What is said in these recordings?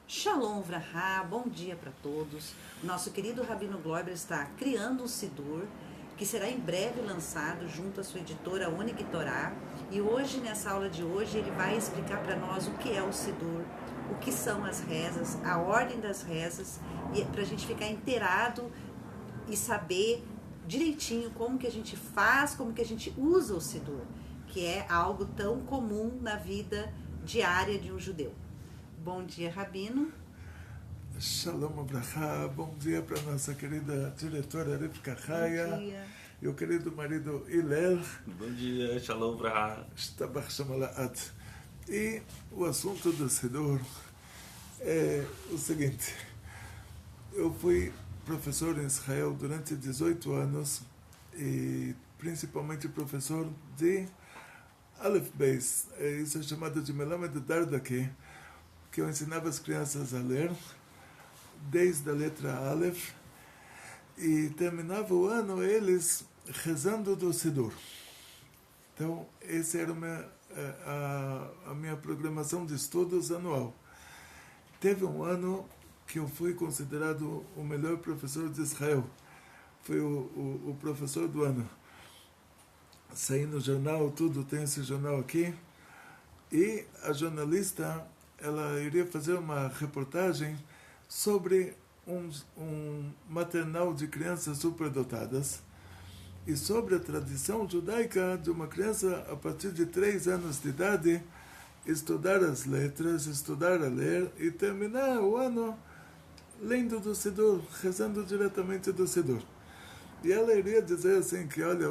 Shalom Vrahá, bom dia para todos. Nosso querido Rabino Gloiber está criando um Sidur, que será em breve lançado junto à sua editora Unig Torá. E hoje, nessa aula de hoje, ele vai explicar para nós o que é o Sidur, o que são as rezas, a ordem das rezas, e para a gente ficar inteirado e saber direitinho como que a gente faz, como que a gente usa o Sidur, que é algo tão comum na vida diária de um judeu. Bom dia, Rabino. Shalom Abraha, bom dia para nossa querida diretora Rivka Chaya e o querido marido Hillel. Bom dia, Shalom Abraha. Shtabach Shamalat. E o assunto do Sidur é o seguinte: eu fui professor em Israel durante 18 anos e principalmente professor de Aleph Beis, isso é chamado de Melamed Dardake, que eu ensinava as crianças a ler desde a letra Aleph e terminava o ano eles rezando do Sidur. Então, essa era a minha programação de estudos anual. Teve um ano que eu fui considerado o melhor professor de Israel. Fui o professor do ano. Saí no jornal, tudo, tem esse jornal aqui. E a jornalista, ela iria fazer uma reportagem sobre um maternal de crianças superdotadas e sobre a tradição judaica de uma criança a partir de 3 anos de idade estudar as letras, estudar a ler e terminar o ano lendo do Sidur, rezando diretamente do Sidur. E ela iria dizer assim que, olha,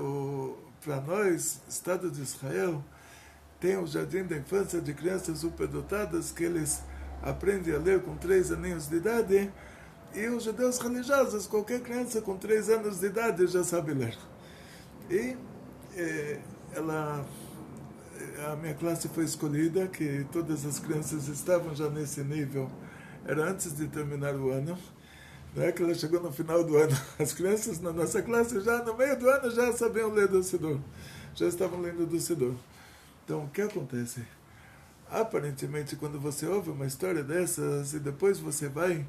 para nós, Estado de Israel, tem o jardim da infância de crianças superdotadas que eles aprendem a ler com 3 aninhos de idade, e os judeus religiosos, qualquer criança com 3 anos de idade já sabe ler. E a minha classe foi escolhida, que todas as crianças estavam já nesse nível, era antes de terminar o ano, não é que ela chegou no final do ano. As crianças na nossa classe já no meio do ano já sabiam ler do Sidur, já estavam lendo do Sidur. Então, o que acontece? Aparentemente, quando você ouve uma história dessas e depois você vai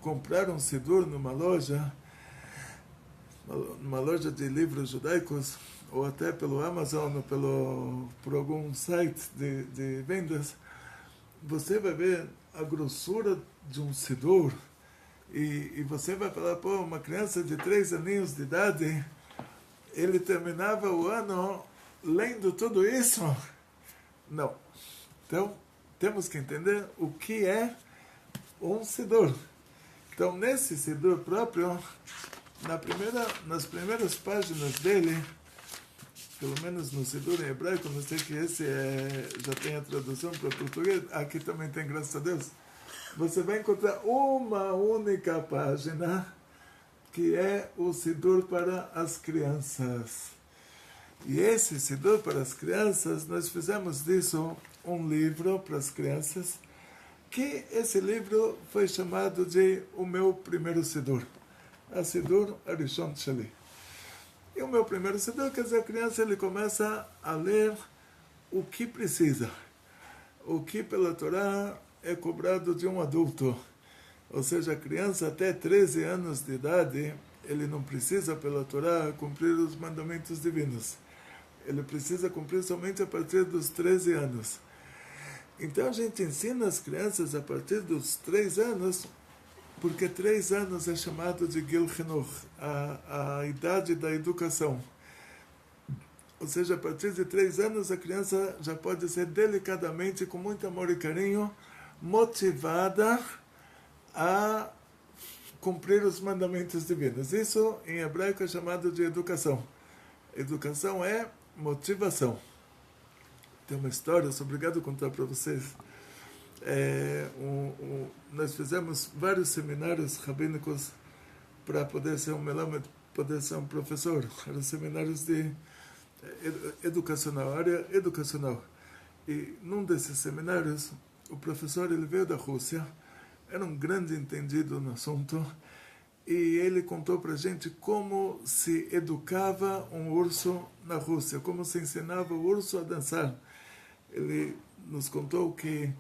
comprar um Sidur numa loja de livros judaicos, ou até pelo Amazon, ou por algum site de vendas, você vai ver a grossura de um Sidur e você vai falar, pô, uma criança de 3 aninhos de idade, ele terminava o ano lendo tudo isso? Não. Então, temos que entender o que é um Sidur. Então, nesse Sidur próprio, nas primeiras páginas dele, pelo menos no Sidur em hebraico, não sei que esse já tem a tradução para português, aqui também tem, graças a Deus, você vai encontrar uma única página que é o Sidur para as crianças. E esse Sidur para as crianças, nós fizemos disso um livro para as crianças, que esse livro foi chamado de O Meu Primeiro Sidur. A Sidur Arishon Sheli. E o meu primeiro Sidur, quer dizer, a criança ele começa a ler o que precisa. O que pela Torá é cobrado de um adulto. Ou seja, a criança até 13 anos de idade, ele não precisa pela Torá cumprir os mandamentos divinos. Ele precisa cumprir somente a partir dos 13 anos. Então a gente ensina as crianças a partir dos 3 anos, porque 3 anos é chamado de Gil Chinuch, a idade da educação. Ou seja, a partir de 3 anos a criança já pode ser delicadamente, com muito amor e carinho, motivada a cumprir os mandamentos divinos. Isso em hebraico é chamado de educação. Educação é motivação. Tem uma história, sou obrigado a contar para vocês. Nós fizemos vários seminários rabínicos para poder ser um melamed, poder ser um professor. Eram seminários de educacional, área educacional. E num desses seminários, o professor ele veio da Rússia, era um grande entendido no assunto, e ele contou para a gente como se educava um urso na Rússia, como se ensinava o urso a dançar. Ele nos contou que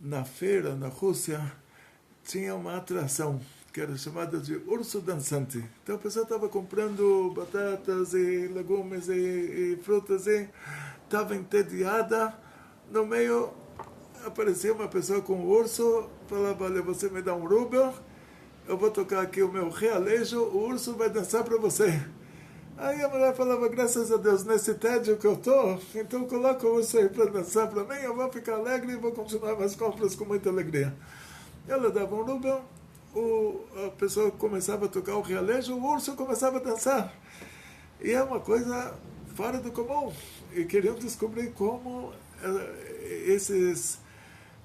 na feira, na Rússia, tinha uma atração que era chamada de urso dançante. Então a pessoa estava comprando batatas e legumes e frutas e estava entediada. No meio aparecia uma pessoa com um urso, falava, olha, você me dá um rubel, eu vou tocar aqui o meu realejo, o urso vai dançar para você. Aí a mulher falava, graças a Deus, nesse tédio que eu estou, então coloca o urso aí para dançar para mim, eu vou ficar alegre e vou continuar minhas compras com muita alegria. Ela dava um rubel, a pessoa começava a tocar o realejo, o urso começava a dançar. E é uma coisa fora do comum. E queriam descobrir como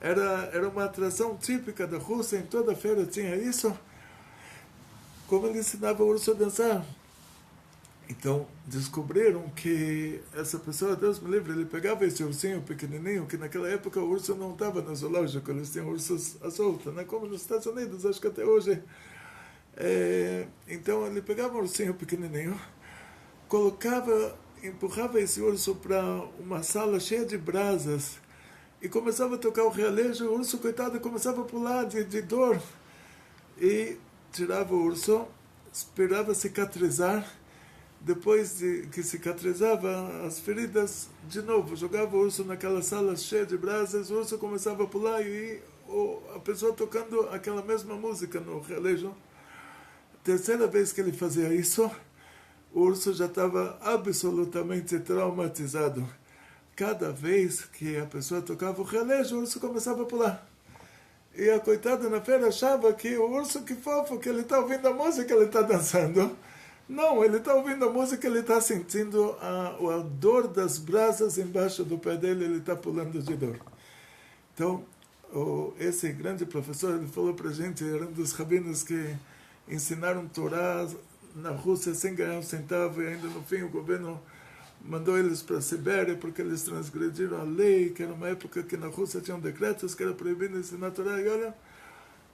era uma atração típica da Rússia, em toda feira tinha isso, como ele ensinava o urso a dançar. Então, descobriram que essa pessoa, Deus me livre, ele pegava esse ursinho pequenininho, que naquela época o urso não estava no zoológico, eles tinham ursos à solta, né? Como nos Estados Unidos, acho que até hoje. Então, ele pegava um ursinho pequenininho, empurrava esse urso para uma sala cheia de brasas e começava a tocar o realejo. O urso, coitado, começava a pular de dor e tirava o urso, esperava cicatrizar. Depois de que cicatrizava as feridas, de novo, jogava o urso naquela sala cheia de brasas, o urso começava a pular e a pessoa tocando aquela mesma música no realejo. Terceira vez que ele fazia isso, o urso já estava absolutamente traumatizado. Cada vez que a pessoa tocava o realejo, o urso começava a pular. E a coitada na feira achava que o urso, que fofo, que ele está ouvindo a música, ele está dançando. Não, ele está ouvindo a música, ele está sentindo a dor das brasas embaixo do pé dele, ele está pulando de dor. Então, esse grande professor, ele falou para a gente, era um dos rabinos que ensinaram Torá na Rússia sem ganhar um centavo, e ainda no fim o governo mandou eles para a Sibéria porque eles transgrediram a lei, que era uma época que na Rússia tinham decretos que era proibido ensinar Torá, e olha,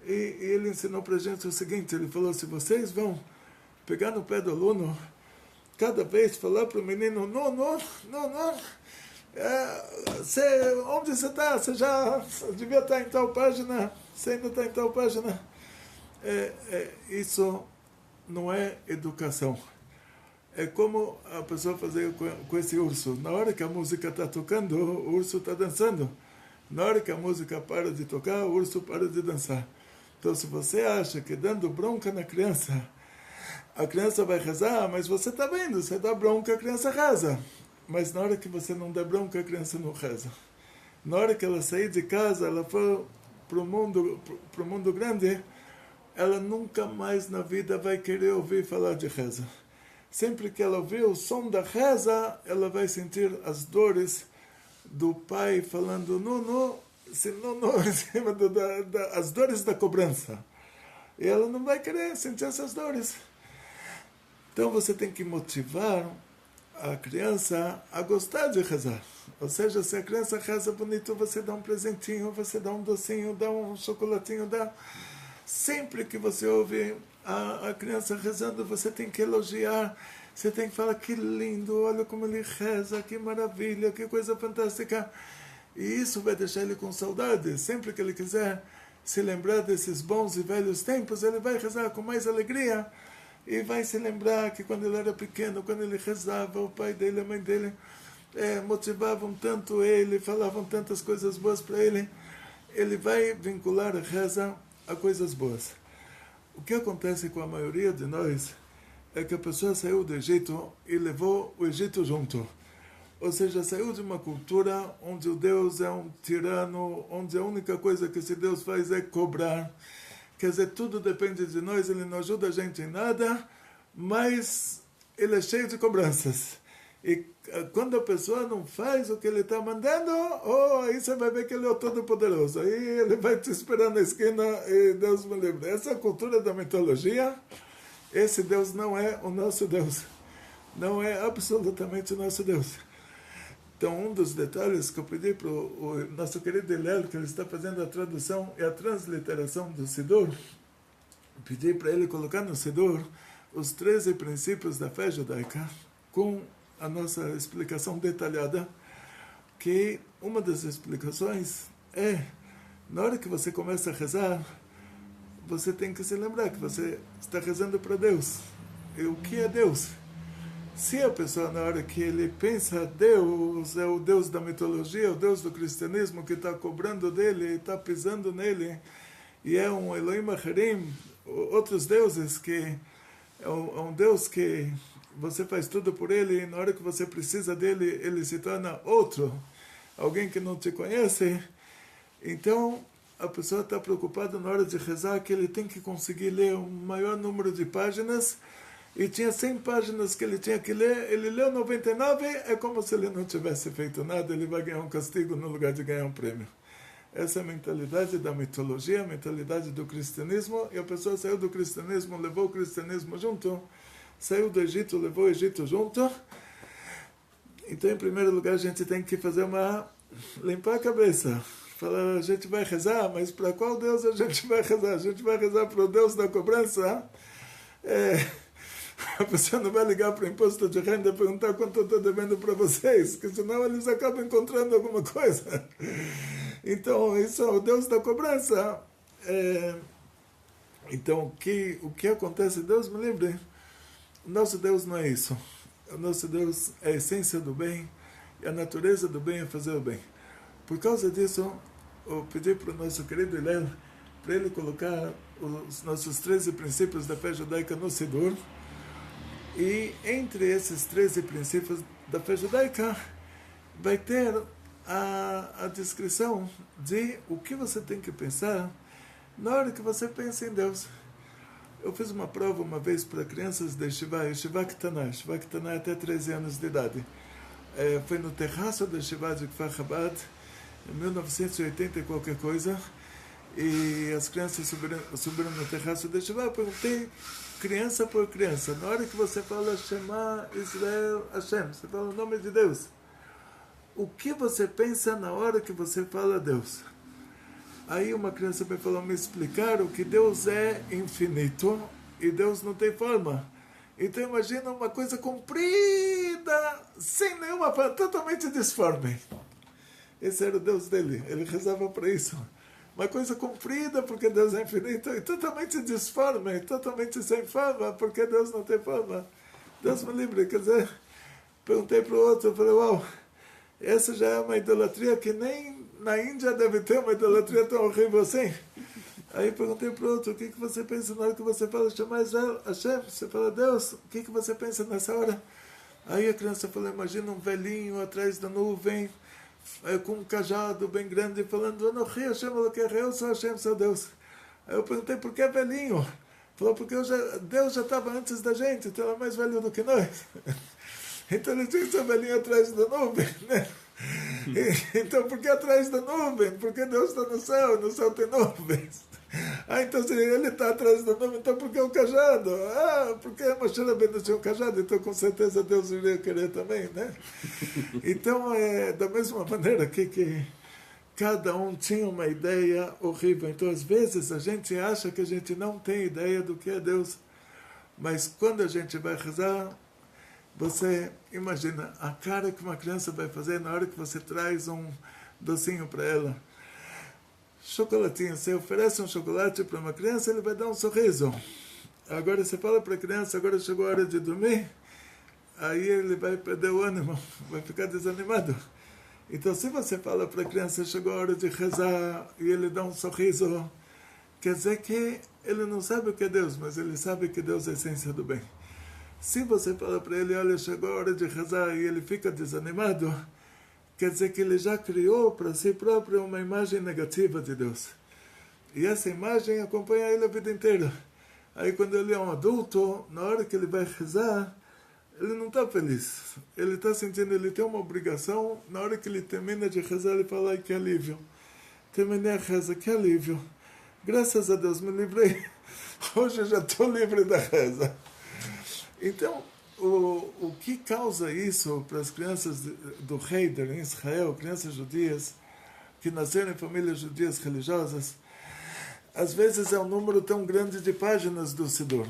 e ele ensinou para a gente o seguinte, ele falou, se vocês vão pegar no pé do aluno, cada vez falar para o menino, não, onde você está? Você já devia estar em tal página, você ainda está em tal página. Isso não é educação. É como a pessoa fazer com esse urso. Na hora que a música está tocando, o urso está dançando. Na hora que a música para de tocar, o urso para de dançar. Então, se você acha que dando bronca na criança, a criança vai rezar, mas você está vendo, você dá bronca, a criança reza. Mas na hora que você não dá bronca, a criança não reza. Na hora que ela sair de casa, ela for para o mundo grande, ela nunca mais na vida vai querer ouvir falar de reza. Sempre que ela ouvir o som da reza, ela vai sentir as dores do pai falando não, em cima as dores da cobrança. E ela não vai querer sentir essas dores. Então você tem que motivar a criança a gostar de rezar. Ou seja, se a criança reza bonito, você dá um presentinho, você dá um docinho, dá um chocolatinho, dá... Sempre que você ouve a criança rezando, você tem que elogiar, você tem que falar que lindo, olha como ele reza, que maravilha, que coisa fantástica. E isso vai deixar ele com saudade. Sempre que ele quiser se lembrar desses bons e velhos tempos, ele vai rezar com mais alegria. E vai se lembrar que quando ele era pequeno, quando ele rezava, o pai dele, a mãe dele, motivavam tanto ele, falavam tantas coisas boas para ele. Ele vai vincular a reza a coisas boas. O que acontece com a maioria de nós é que a pessoa saiu do Egito e levou o Egito junto. Ou seja, saiu de uma cultura onde o Deus é um tirano, onde a única coisa que esse Deus faz é cobrar. Quer dizer, tudo depende de nós, ele não ajuda a gente em nada, mas ele é cheio de cobranças. E quando a pessoa não faz o que ele está mandando, aí você vai ver que ele é o Todo-Poderoso. Aí ele vai te esperar na esquina e Deus me livre. Essa é a cultura da mitologia. Esse Deus não é o nosso Deus. Não é absolutamente o nosso Deus. Então, um dos detalhes que eu pedi para o nosso querido Hillel, que ele está fazendo a tradução e a transliteração do Sidur, pedi para ele colocar no Sidur os 13 princípios da fé judaica, com a nossa explicação detalhada, que uma das explicações é, na hora que você começa a rezar, você tem que se lembrar que você está rezando para Deus. E o que é Deus? Se a pessoa, na hora que ele pensa Deus, é o Deus da mitologia, o Deus do cristianismo que está cobrando dele, está pisando nele, e é um Elohim Acharim, outros deuses, que é um Deus que você faz tudo por ele, e na hora que você precisa dele, ele se torna outro, alguém que não te conhece. Então, a pessoa está preocupada na hora de rezar que ele tem que conseguir ler o maior número de páginas, e tinha 100 páginas que ele tinha que ler, ele leu 99, é como se ele não tivesse feito nada, ele vai ganhar um castigo no lugar de ganhar um prêmio. Essa é a mentalidade da mitologia, a mentalidade do cristianismo, e a pessoa saiu do cristianismo, levou o cristianismo junto, saiu do Egito, levou o Egito junto. Então, em primeiro lugar, a gente tem que fazer limpar a cabeça. Falar, a gente vai rezar, mas para qual Deus a gente vai rezar? A gente vai rezar para o Deus da cobrança? A pessoa não vai ligar para o imposto de renda e perguntar quanto eu estou devendo para vocês, porque senão eles acabam encontrando alguma coisa. Então, isso é o Deus da cobrança. Então, o que acontece? Deus me livre. O nosso Deus não é isso. O nosso Deus é a essência do bem, e a natureza do bem é fazer o bem. Por causa disso, eu pedi para o nosso querido Hillel, para ele colocar os nossos 13 princípios da fé judaica no Sidur. E entre esses 13 princípios da fé judaica, vai ter a descrição de o que você tem que pensar na hora que você pensa em Deus. Eu fiz uma prova uma vez para crianças de Yeshiva Ktaná até 13 anos de idade. Foi no terraço da Yeshiva de Kfar Chabad, em 1980 e qualquer coisa, e as crianças subiram no terraço da Yeshiva. Eu perguntei, criança por criança, na hora que você fala Shema Israel Hashem, você fala o nome de Deus, o que você pensa na hora que você fala Deus? Aí uma criança me falou, me explicaram que Deus é infinito e Deus não tem forma. Então imagina uma coisa comprida, sem nenhuma forma, totalmente disforme. Esse era o Deus dele, ele rezava para isso. Uma coisa comprida porque Deus é infinito e totalmente disforme, totalmente sem forma porque Deus não tem forma. Deus me livre, quer dizer, perguntei para o outro, eu falei, uau, essa já é uma idolatria que nem na Índia deve ter uma idolatria tão horrível assim. Aí perguntei para o outro, o que você pensa na hora que você fala Shema Israel Hashem? Você fala Deus, o que você pensa nessa hora? Aí a criança falou, imagina um velhinho atrás da nuvem, com um cajado bem grande, falando, Anochi Hashem Elokecha, eu sou Hashem, sou Deus. Aí eu perguntei, por que velhinho? Falou, porque Deus já estava antes da gente, então é mais velho do que nós. Então ele tinha que ser velhinho atrás da nuvem, né? Então, por que atrás da nuvem? Porque Deus está no céu tem nuvens. Então se ele está atrás da nuvem, então por que o cajado? Porque a Moshe Rabbeinu tinha um cajado, então com certeza Deus iria querer também, né? Então, da mesma maneira que cada um tinha uma ideia horrível. Então, às vezes, a gente acha que a gente não tem ideia do que é Deus. Mas quando a gente vai rezar, você imagina a cara que uma criança vai fazer na hora que você traz um docinho para ela. Chocolatinho, você oferece um chocolate para uma criança, ele vai dar um sorriso. Agora você fala para a criança, agora chegou a hora de dormir, aí ele vai perder o ânimo, vai ficar desanimado. Então, se você fala para a criança, chegou a hora de rezar, e ele dá um sorriso, quer dizer que ele não sabe o que é Deus, mas ele sabe que Deus é a essência do bem. Se você fala para ele, olha, chegou a hora de rezar, e ele fica desanimado, quer dizer que ele já criou para si próprio uma imagem negativa de Deus. E essa imagem acompanha ele a vida inteira. Aí quando ele é um adulto, na hora que ele vai rezar, ele não está feliz. Ele está sentindo, ele tem uma obrigação, na hora que ele termina de rezar, ele fala, ai, que alívio. Terminei a reza, que alívio. Graças a Deus, me livrei. Hoje eu já estou livre da reza. Então, o que causa isso para as crianças do Heider, em Israel, crianças judias, que nasceram em famílias judias religiosas, às vezes é um número tão grande de páginas do Sidur,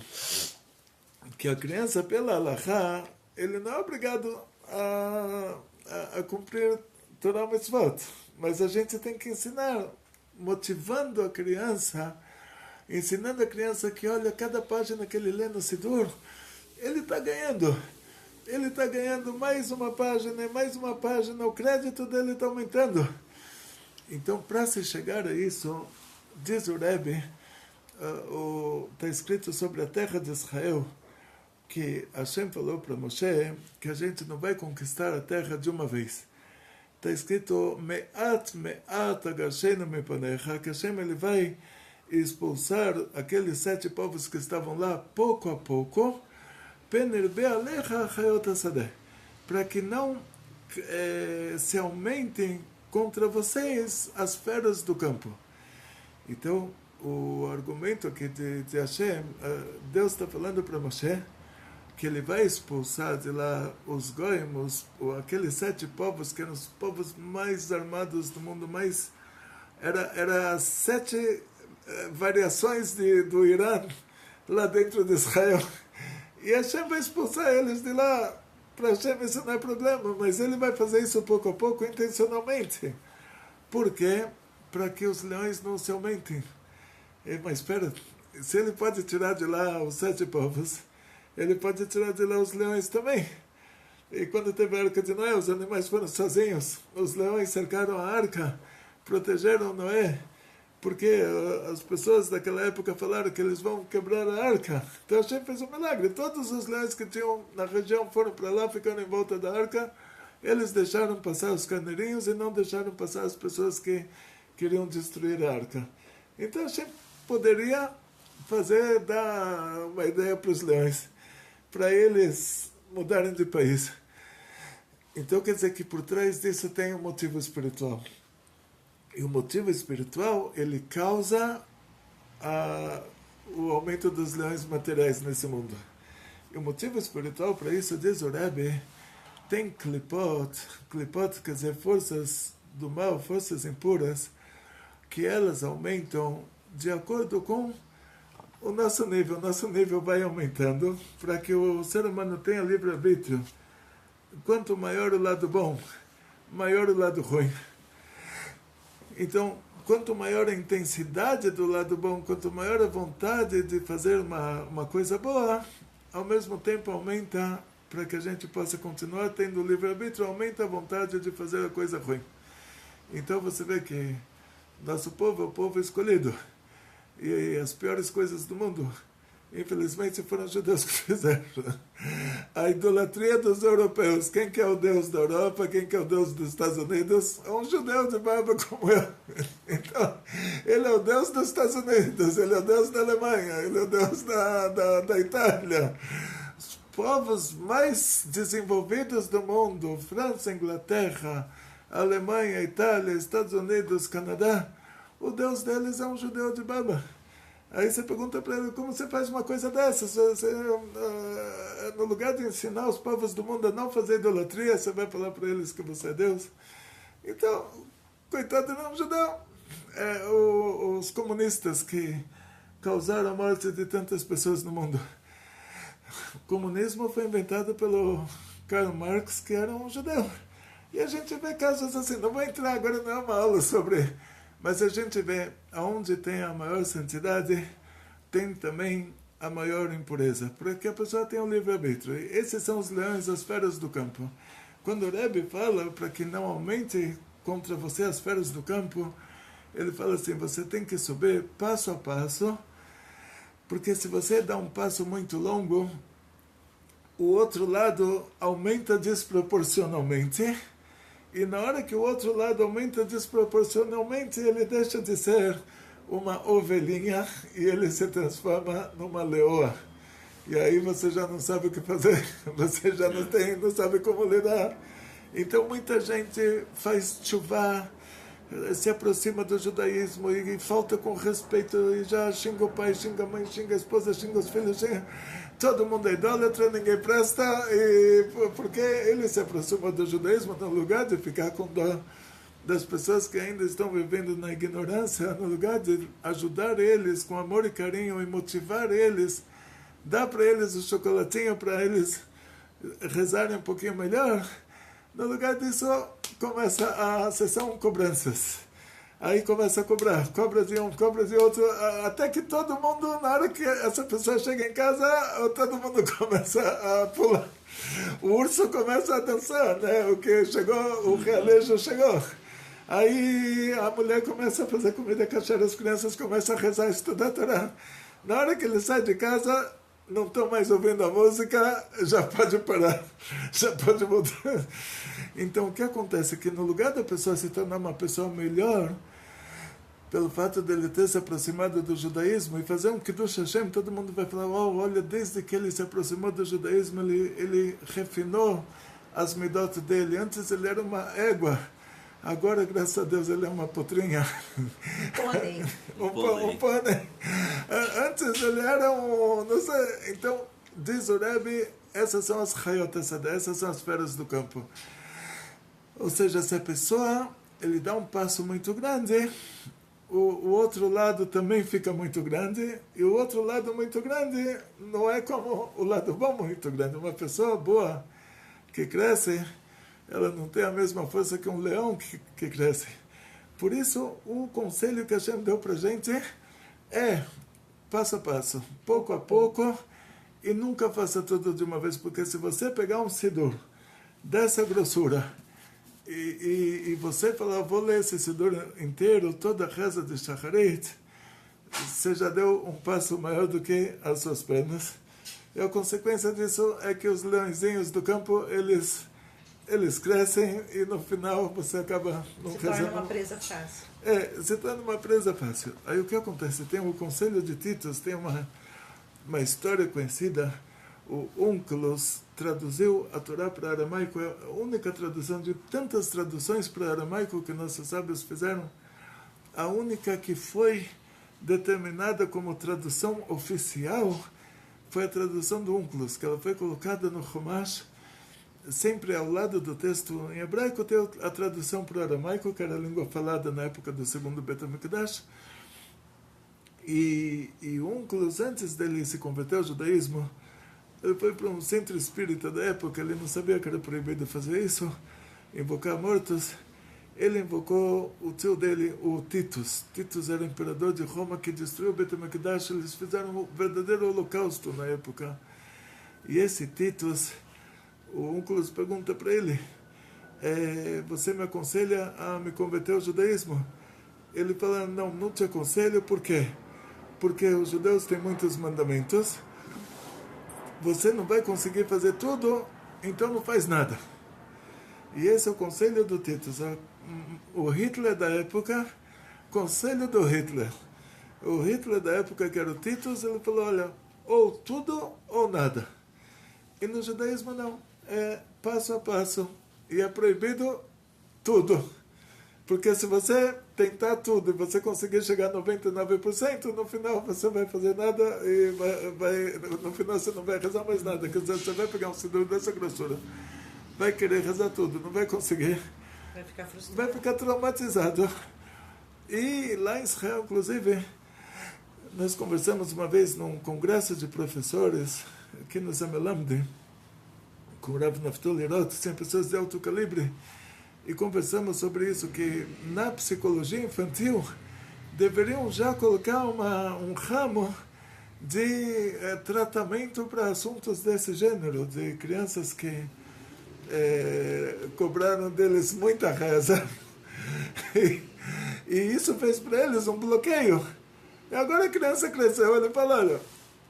que a criança, pela Halachá, ele não é obrigado a cumprir Torah Mitzvot, mas a gente tem que ensinar, motivando a criança. ensinando a criança que, olha, cada página que ele lê no Sidur, ele está ganhando. Ele está ganhando mais uma página, o crédito dele está aumentando. Então, para se chegar a isso, diz o Rebbe, está escrito sobre a terra de Israel, que Hashem falou para Moshe que a gente não vai conquistar a terra de uma vez. Está escrito, Me'at agarshenu mepanecha, que Hashem ele vai expulsar aqueles 7 povos que estavam lá pouco a pouco, penirbe alecha chayot hasadeh, para que não se aumentem contra vocês as feras do campo. Então, o argumento aqui de Hashem, Deus está falando para Moshe que ele vai expulsar de lá os goim, aqueles 7 povos que eram os povos mais armados do mundo, era 7 variações do Irã lá dentro de Israel. E Hashem vai expulsar eles de lá. Para Hashem isso não é problema, mas ele vai fazer isso pouco a pouco, intencionalmente. Por quê? Para que os leões não se aumentem. Mas espera, se ele pode tirar de lá os 7 povos, ele pode tirar de lá os leões também. E quando teve a arca de Noé, os animais foram sozinhos. Os leões cercaram a arca, protegeram Noé, porque as pessoas daquela época falaram que eles vão quebrar a arca. Então Hashem fez um milagre. Todos os leões que tinham na região foram para lá, ficaram em volta da arca. Eles deixaram passar os carneirinhos e não deixaram passar as pessoas que queriam destruir a arca. Então Hashem poderia dar uma ideia para os leões, para eles mudarem de país. Então quer dizer que por trás disso tem um motivo espiritual. E o motivo espiritual, ele causa o aumento dos leões materiais nesse mundo. E o motivo espiritual para isso, diz o Rebbe, tem klipot quer dizer forças do mal, forças impuras, que elas aumentam de acordo com o nosso nível vai aumentando para que o ser humano tenha livre-arbítrio. Quanto maior o lado bom, maior o lado ruim. Então, quanto maior a intensidade do lado bom, quanto maior a vontade de fazer uma coisa boa, ao mesmo tempo aumenta, para que a gente possa continuar tendo livre-arbítrio, aumenta a vontade de fazer a coisa ruim. Então você vê que nosso povo é o povo escolhido. E as piores coisas do mundo, infelizmente, foram os judeus que fizeram. A idolatria dos europeus. Quem que é o Deus da Europa? Quem que é o Deus dos Estados Unidos? É um judeu de barba como eu. Então, ele é o Deus dos Estados Unidos, ele é o Deus da Alemanha, ele é o Deus da Itália. Os povos mais desenvolvidos do mundo, França, Inglaterra, Alemanha, Itália, Estados Unidos, Canadá, o Deus deles é um judeu de barba. Aí você pergunta para ele, como você faz uma coisa dessa? No lugar de ensinar os povos do mundo a não fazer idolatria, você vai falar para eles que você é Deus? Então, coitado, não é um judeu. Os comunistas que causaram a morte de tantas pessoas no mundo. O comunismo foi inventado pelo Karl Marx, que era um judeu. E a gente vê casos assim, não vou entrar agora, não é uma aula sobre... Mas a gente vê, aonde tem a maior santidade, tem também a maior impureza, porque a pessoa tem um livre-arbítrio. E esses são os leões, as feras do campo. Quando o Rebbe fala para que não aumente contra você as feras do campo, ele fala assim, você tem que subir passo a passo, porque se você dá um passo muito longo, o outro lado aumenta desproporcionalmente, e na hora que o outro lado aumenta desproporcionalmente, ele deixa de ser uma ovelhinha e ele se transforma numa leoa. E aí você já não sabe o que fazer, você já não sabe como lidar. Então muita gente faz chuvá, se aproxima do judaísmo e falta com respeito, e já xinga o pai, xinga a mãe, xinga a esposa, xinga os filhos, todo mundo é idólatra, ninguém presta, e porque ele se aproxima do judaísmo no lugar de ficar com dó das pessoas que ainda estão vivendo na ignorância, no lugar de ajudar eles com amor e carinho e motivar eles, dar para eles o chocolatinho para eles rezarem um pouquinho melhor. No lugar disso, começa a sessão cobranças. Aí começa a cobrar, cobras de um, cobras de outro, até que todo mundo, na hora que essa pessoa chega em casa, todo mundo começa a pular. O urso começa a dançar, né? O que chegou, o realejo chegou. Aí a mulher começa a fazer comida caseira, as crianças começam a rezar, estudar a Torá. Na hora que ele sai de casa, não estão mais ouvindo a música, já pode parar, já pode mudar. Então o que acontece é que no lugar da pessoa se tornar uma pessoa melhor, pelo fato de ele ter se aproximado do judaísmo e fazer um Kiddush Hashem, todo mundo vai falar, oh, olha, desde que ele se aproximou do judaísmo, ele refinou as midot dele. Antes ele era uma égua, agora, graças a Deus, ele é uma potrinha. Pônei. um pônei. Antes ele era um, não sei, então, diz o Rebbe, essas são as Chayot Hasadeh, essas são as feras do campo. Ou seja, se a pessoa, ele dá um passo muito grande, o outro lado também fica muito grande, e o outro lado muito grande não é como o lado bom muito grande. Uma pessoa boa que cresce, ela não tem a mesma força que um leão que cresce. Por isso, o conselho que a Hashem deu para a gente é passo a passo, pouco a pouco, e nunca faça tudo de uma vez, porque se você pegar um Sidur dessa grossura, e você falar, vou ler esse Sidur inteiro, toda a reza de Shacharit, você já deu um passo maior do que as suas pernas. E a consequência disso é que os leõezinhos do campo, eles crescem e no final você acaba não rezando. Se torna uma presa fácil. Se torna uma presa fácil. Aí o que acontece? Tem o Conselho de Titus, tem uma história conhecida. O Onkelos traduziu a Torá para aramaico, é a única tradução de tantas traduções para aramaico que nossos sábios fizeram. A única que foi determinada como tradução oficial foi a tradução do Onkelos, que ela foi colocada no Chumash, sempre ao lado do texto em hebraico. Tem a tradução para o aramaico, que era a língua falada na época do segundo Bet HaMikdash. E o Onkelos, antes dele se converter ao judaísmo, ele foi para um centro espírita da época, ele não sabia que era proibido fazer isso, invocar mortos. Ele invocou o tio dele, o Titus. Titus era imperador de Roma que destruiu o Bet HaMikdash. Eles fizeram um verdadeiro holocausto na época. E esse Titus, o Onkelos pergunta para ele, você me aconselha a me converter ao judaísmo? Ele fala, não te aconselho, por quê? Porque os judeus têm muitos mandamentos, você não vai conseguir fazer tudo, então não faz nada. E esse é o conselho do Titus. O Hitler da época, conselho do Hitler. O Hitler da época, que era o Titus, ele falou, olha, ou tudo ou nada. E no judaísmo não, é passo a passo. E é proibido tudo. Porque se você tentar tudo e você conseguir chegar a 99%, no final você vai fazer nada e no final você não vai rezar mais nada. Quer dizer, você vai pegar um Sidur dessa grossura, vai querer rezar tudo, não vai conseguir. Vai ficar frustrado. Vai ficar traumatizado. E lá em Israel, inclusive, nós conversamos uma vez num congresso de professores, aqui no Zamelamde, com o Rav Naftali Roth, 100 pessoas de alto calibre, e conversamos sobre isso, que na psicologia infantil deveriam já colocar um ramo de tratamento para assuntos desse gênero, de crianças que cobraram deles muita reza. E isso fez para eles um bloqueio. E agora a criança cresceu, ele fala, olha,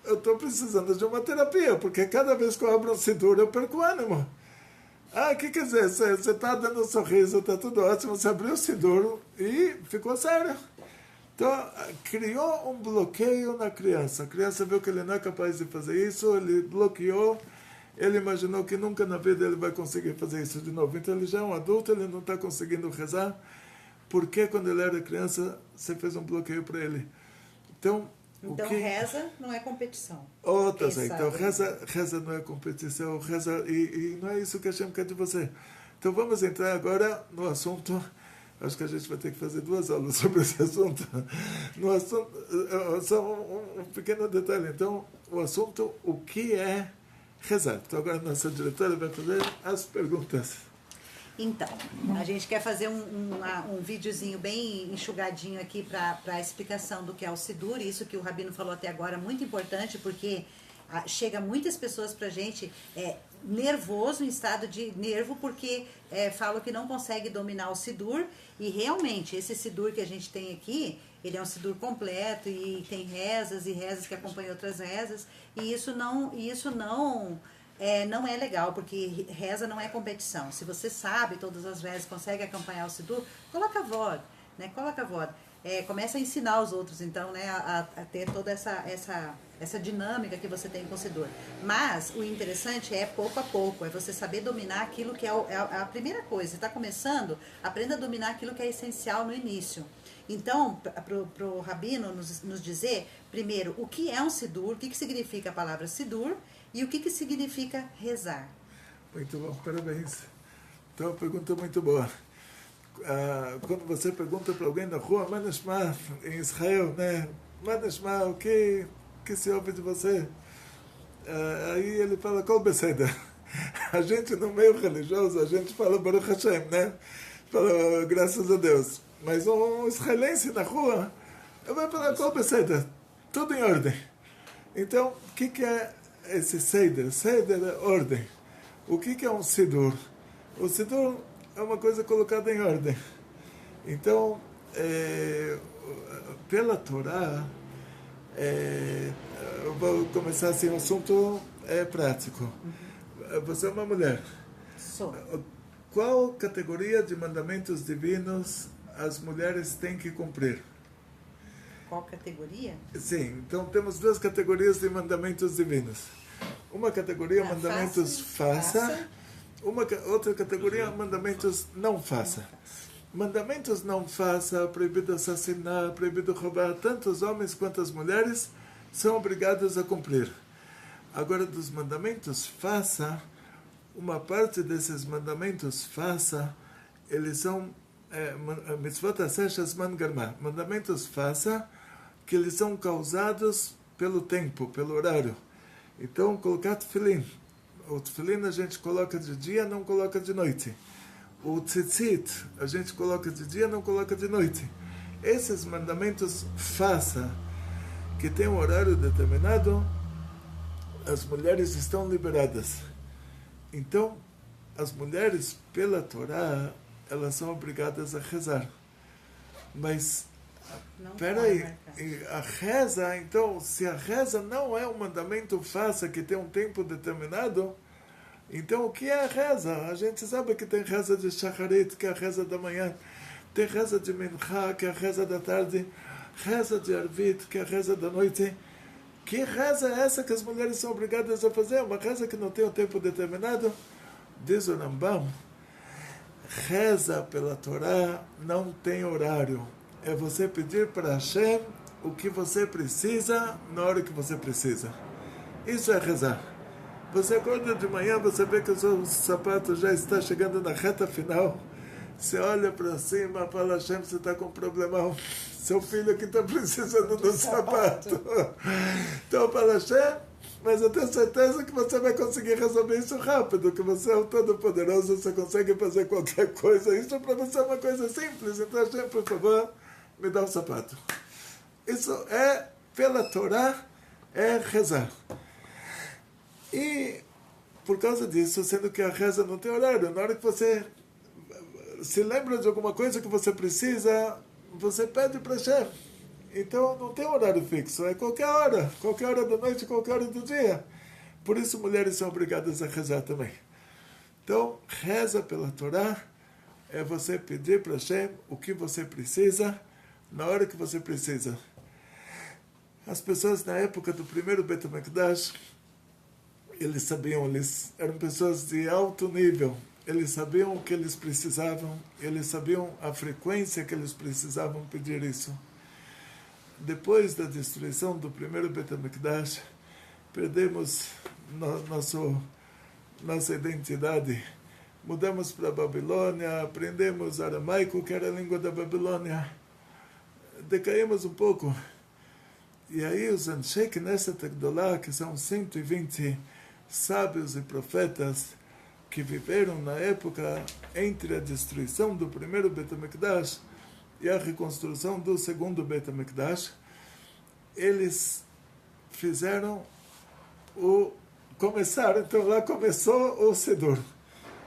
eu estou precisando de uma terapia, porque cada vez que eu abro um Sidur eu perco o ânimo. O que quer dizer? Você está dando um sorriso, está tudo ótimo, você abriu o Sidur e ficou sério. Então, criou um bloqueio na criança. A criança viu que ele não é capaz de fazer isso, ele bloqueou, ele imaginou que nunca na vida ele vai conseguir fazer isso de novo. Então, ele já é um adulto, ele não está conseguindo rezar, porque quando ele era criança, você fez um bloqueio para ele. Então reza não é competição. Tá certo. Então reza não é competição, reza, e não é isso que a Hashem quer de você. Então vamos entrar agora no assunto. Acho que a gente vai ter que fazer 2 aulas sobre esse assunto. No assunto, só um pequeno detalhe. Então, o assunto, o que é rezar? Então agora a nossa diretora vai fazer as perguntas. Então, a gente quer fazer um videozinho bem enxugadinho aqui para a explicação do que é o Sidur. Isso que o Rabino falou até agora é muito importante, porque chega muitas pessoas para a gente nervoso, em estado de nervo, porque falam que não consegue dominar o Sidur. E realmente, esse Sidur que a gente tem aqui, ele é um Sidur completo e tem rezas e rezas que acompanham outras rezas. E isso não é legal, porque reza não é competição. Se você sabe todas as rezas, consegue acompanhar o Sidur, coloca a voz, né? Coloca a voz. Começa a ensinar os outros, então, né? A ter toda essa dinâmica que você tem com o Sidur. Mas o interessante é pouco a pouco, é você saber dominar aquilo que é a primeira coisa. Você está começando, aprenda a dominar aquilo que é essencial no início. Então, para o Rabino nos dizer, primeiro, o que é um Sidur, o que significa a palavra Sidur, e o que significa rezar? Muito bom, parabéns. Então, uma pergunta muito boa. Quando você pergunta para alguém na rua, Manashma, em Israel, né? Manashma, o que se ouve de você? Aí ele fala, Kol Beseda. A gente, no meio religioso, a gente fala Baruch Hashem, né? Fala, graças a Deus. Mas um israelense na rua, vai falar Kol Beseda. Tudo em ordem. Então, o que é esse Seder? Seder é ordem. O que é um Sidur? O Sidur é uma coisa colocada em ordem. Então, pela Torá, eu vou começar assim, um assunto prático. Você é uma mulher. Sou. Qual categoria de mandamentos divinos as mulheres têm que cumprir? Qual categoria? Sim, então temos duas categorias de mandamentos divinos. Uma categoria, mandamentos faça. Outra categoria, mandamentos não faça. Mandamentos não faça, proibido assassinar, proibido roubar, tanto os homens quanto as mulheres são obrigados a cumprir. Agora, dos mandamentos faça, uma parte desses mandamentos faça, eles são mitzvot aseshas man garma, mandamentos faça, que eles são causados pelo tempo, pelo horário. Então, colocar tefilin. O tefilin a gente coloca de dia, não coloca de noite. O tzitzit a gente coloca de dia, não coloca de noite. Esses mandamentos faça, que tem um horário determinado, as mulheres estão liberadas. Então, as mulheres, pela Torá, elas são obrigadas a rezar. Mas, peraí, a reza, então, se a reza não é um mandamento faça, que tem um tempo determinado, então o que é a reza? A gente sabe que tem reza de Shacharit, que é a reza da manhã, tem reza de Mincha, que é a reza da tarde, reza de Arvit, que é a reza da noite. Que reza é essa que as mulheres são obrigadas a fazer? Uma reza que não tem um tempo determinado? Diz o Rambam, reza pela Torá não tem horário. É você pedir para Hashem o que você precisa na hora que você precisa. Isso é rezar. Você acorda de manhã, você vê que o seu sapato já está chegando na reta final. Você olha para cima, fala, Hashem, você está com um problemão. Seu filho aqui está precisando de um sapato. Então fala, Hashem, mas eu tenho certeza que você vai conseguir resolver isso rápido, que você é o Todo-Poderoso, você consegue fazer qualquer coisa. Isso para você é uma coisa simples. Então, Hashem, por favor, me dá um sapato. Isso é, pela Torá, é rezar. E, por causa disso, sendo que a reza não tem horário, na hora que você se lembra de alguma coisa que você precisa, você pede para Hashem. Então, não tem horário fixo, é qualquer hora da noite, qualquer hora do dia. Por isso, mulheres são obrigadas a rezar também. Então, reza pela Torá é você pedir para Hashem o que você precisa, na hora que você precisa. As pessoas na época do primeiro Beit HaMikdash, eles sabiam, eles eram pessoas de alto nível, eles sabiam o que eles precisavam, eles sabiam a frequência que eles precisavam pedir isso. Depois da destruição do primeiro Beit HaMikdash, perdemos nossa identidade. Mudamos para a Babilônia, aprendemos aramaico, que era a língua da Babilônia. Decaímos um pouco. E aí os Anshei Knesset Gdolá, que são 120 sábios e profetas, que viveram na época entre a destruição do primeiro Beit HaMikdash e a reconstrução do segundo Beit HaMikdash, eles fizeram começaram, então lá começou o Sidur.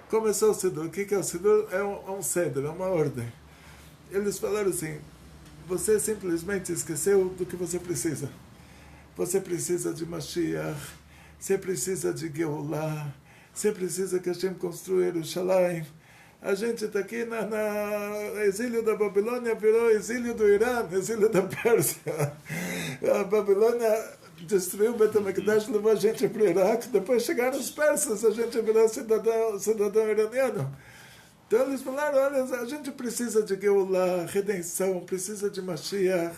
Começou o Sidur. O que é o Sidur? É um cedro, é uma ordem. Eles falaram assim, você simplesmente esqueceu do que você precisa. Você precisa de Mashiach, você precisa de Geulah, você precisa que Hashem construa Yerushalayim. A gente está aqui na exílio da Babilônia, virou exílio do Irã, exílio da Pérsia. A Babilônia destruiu o Beit HaMikdash, levou a gente para o Iraque, depois chegaram os persas, a gente virou cidadão iraniano. Então eles falaram, olha, a gente precisa de Geulah, redenção, precisa de Mashiach,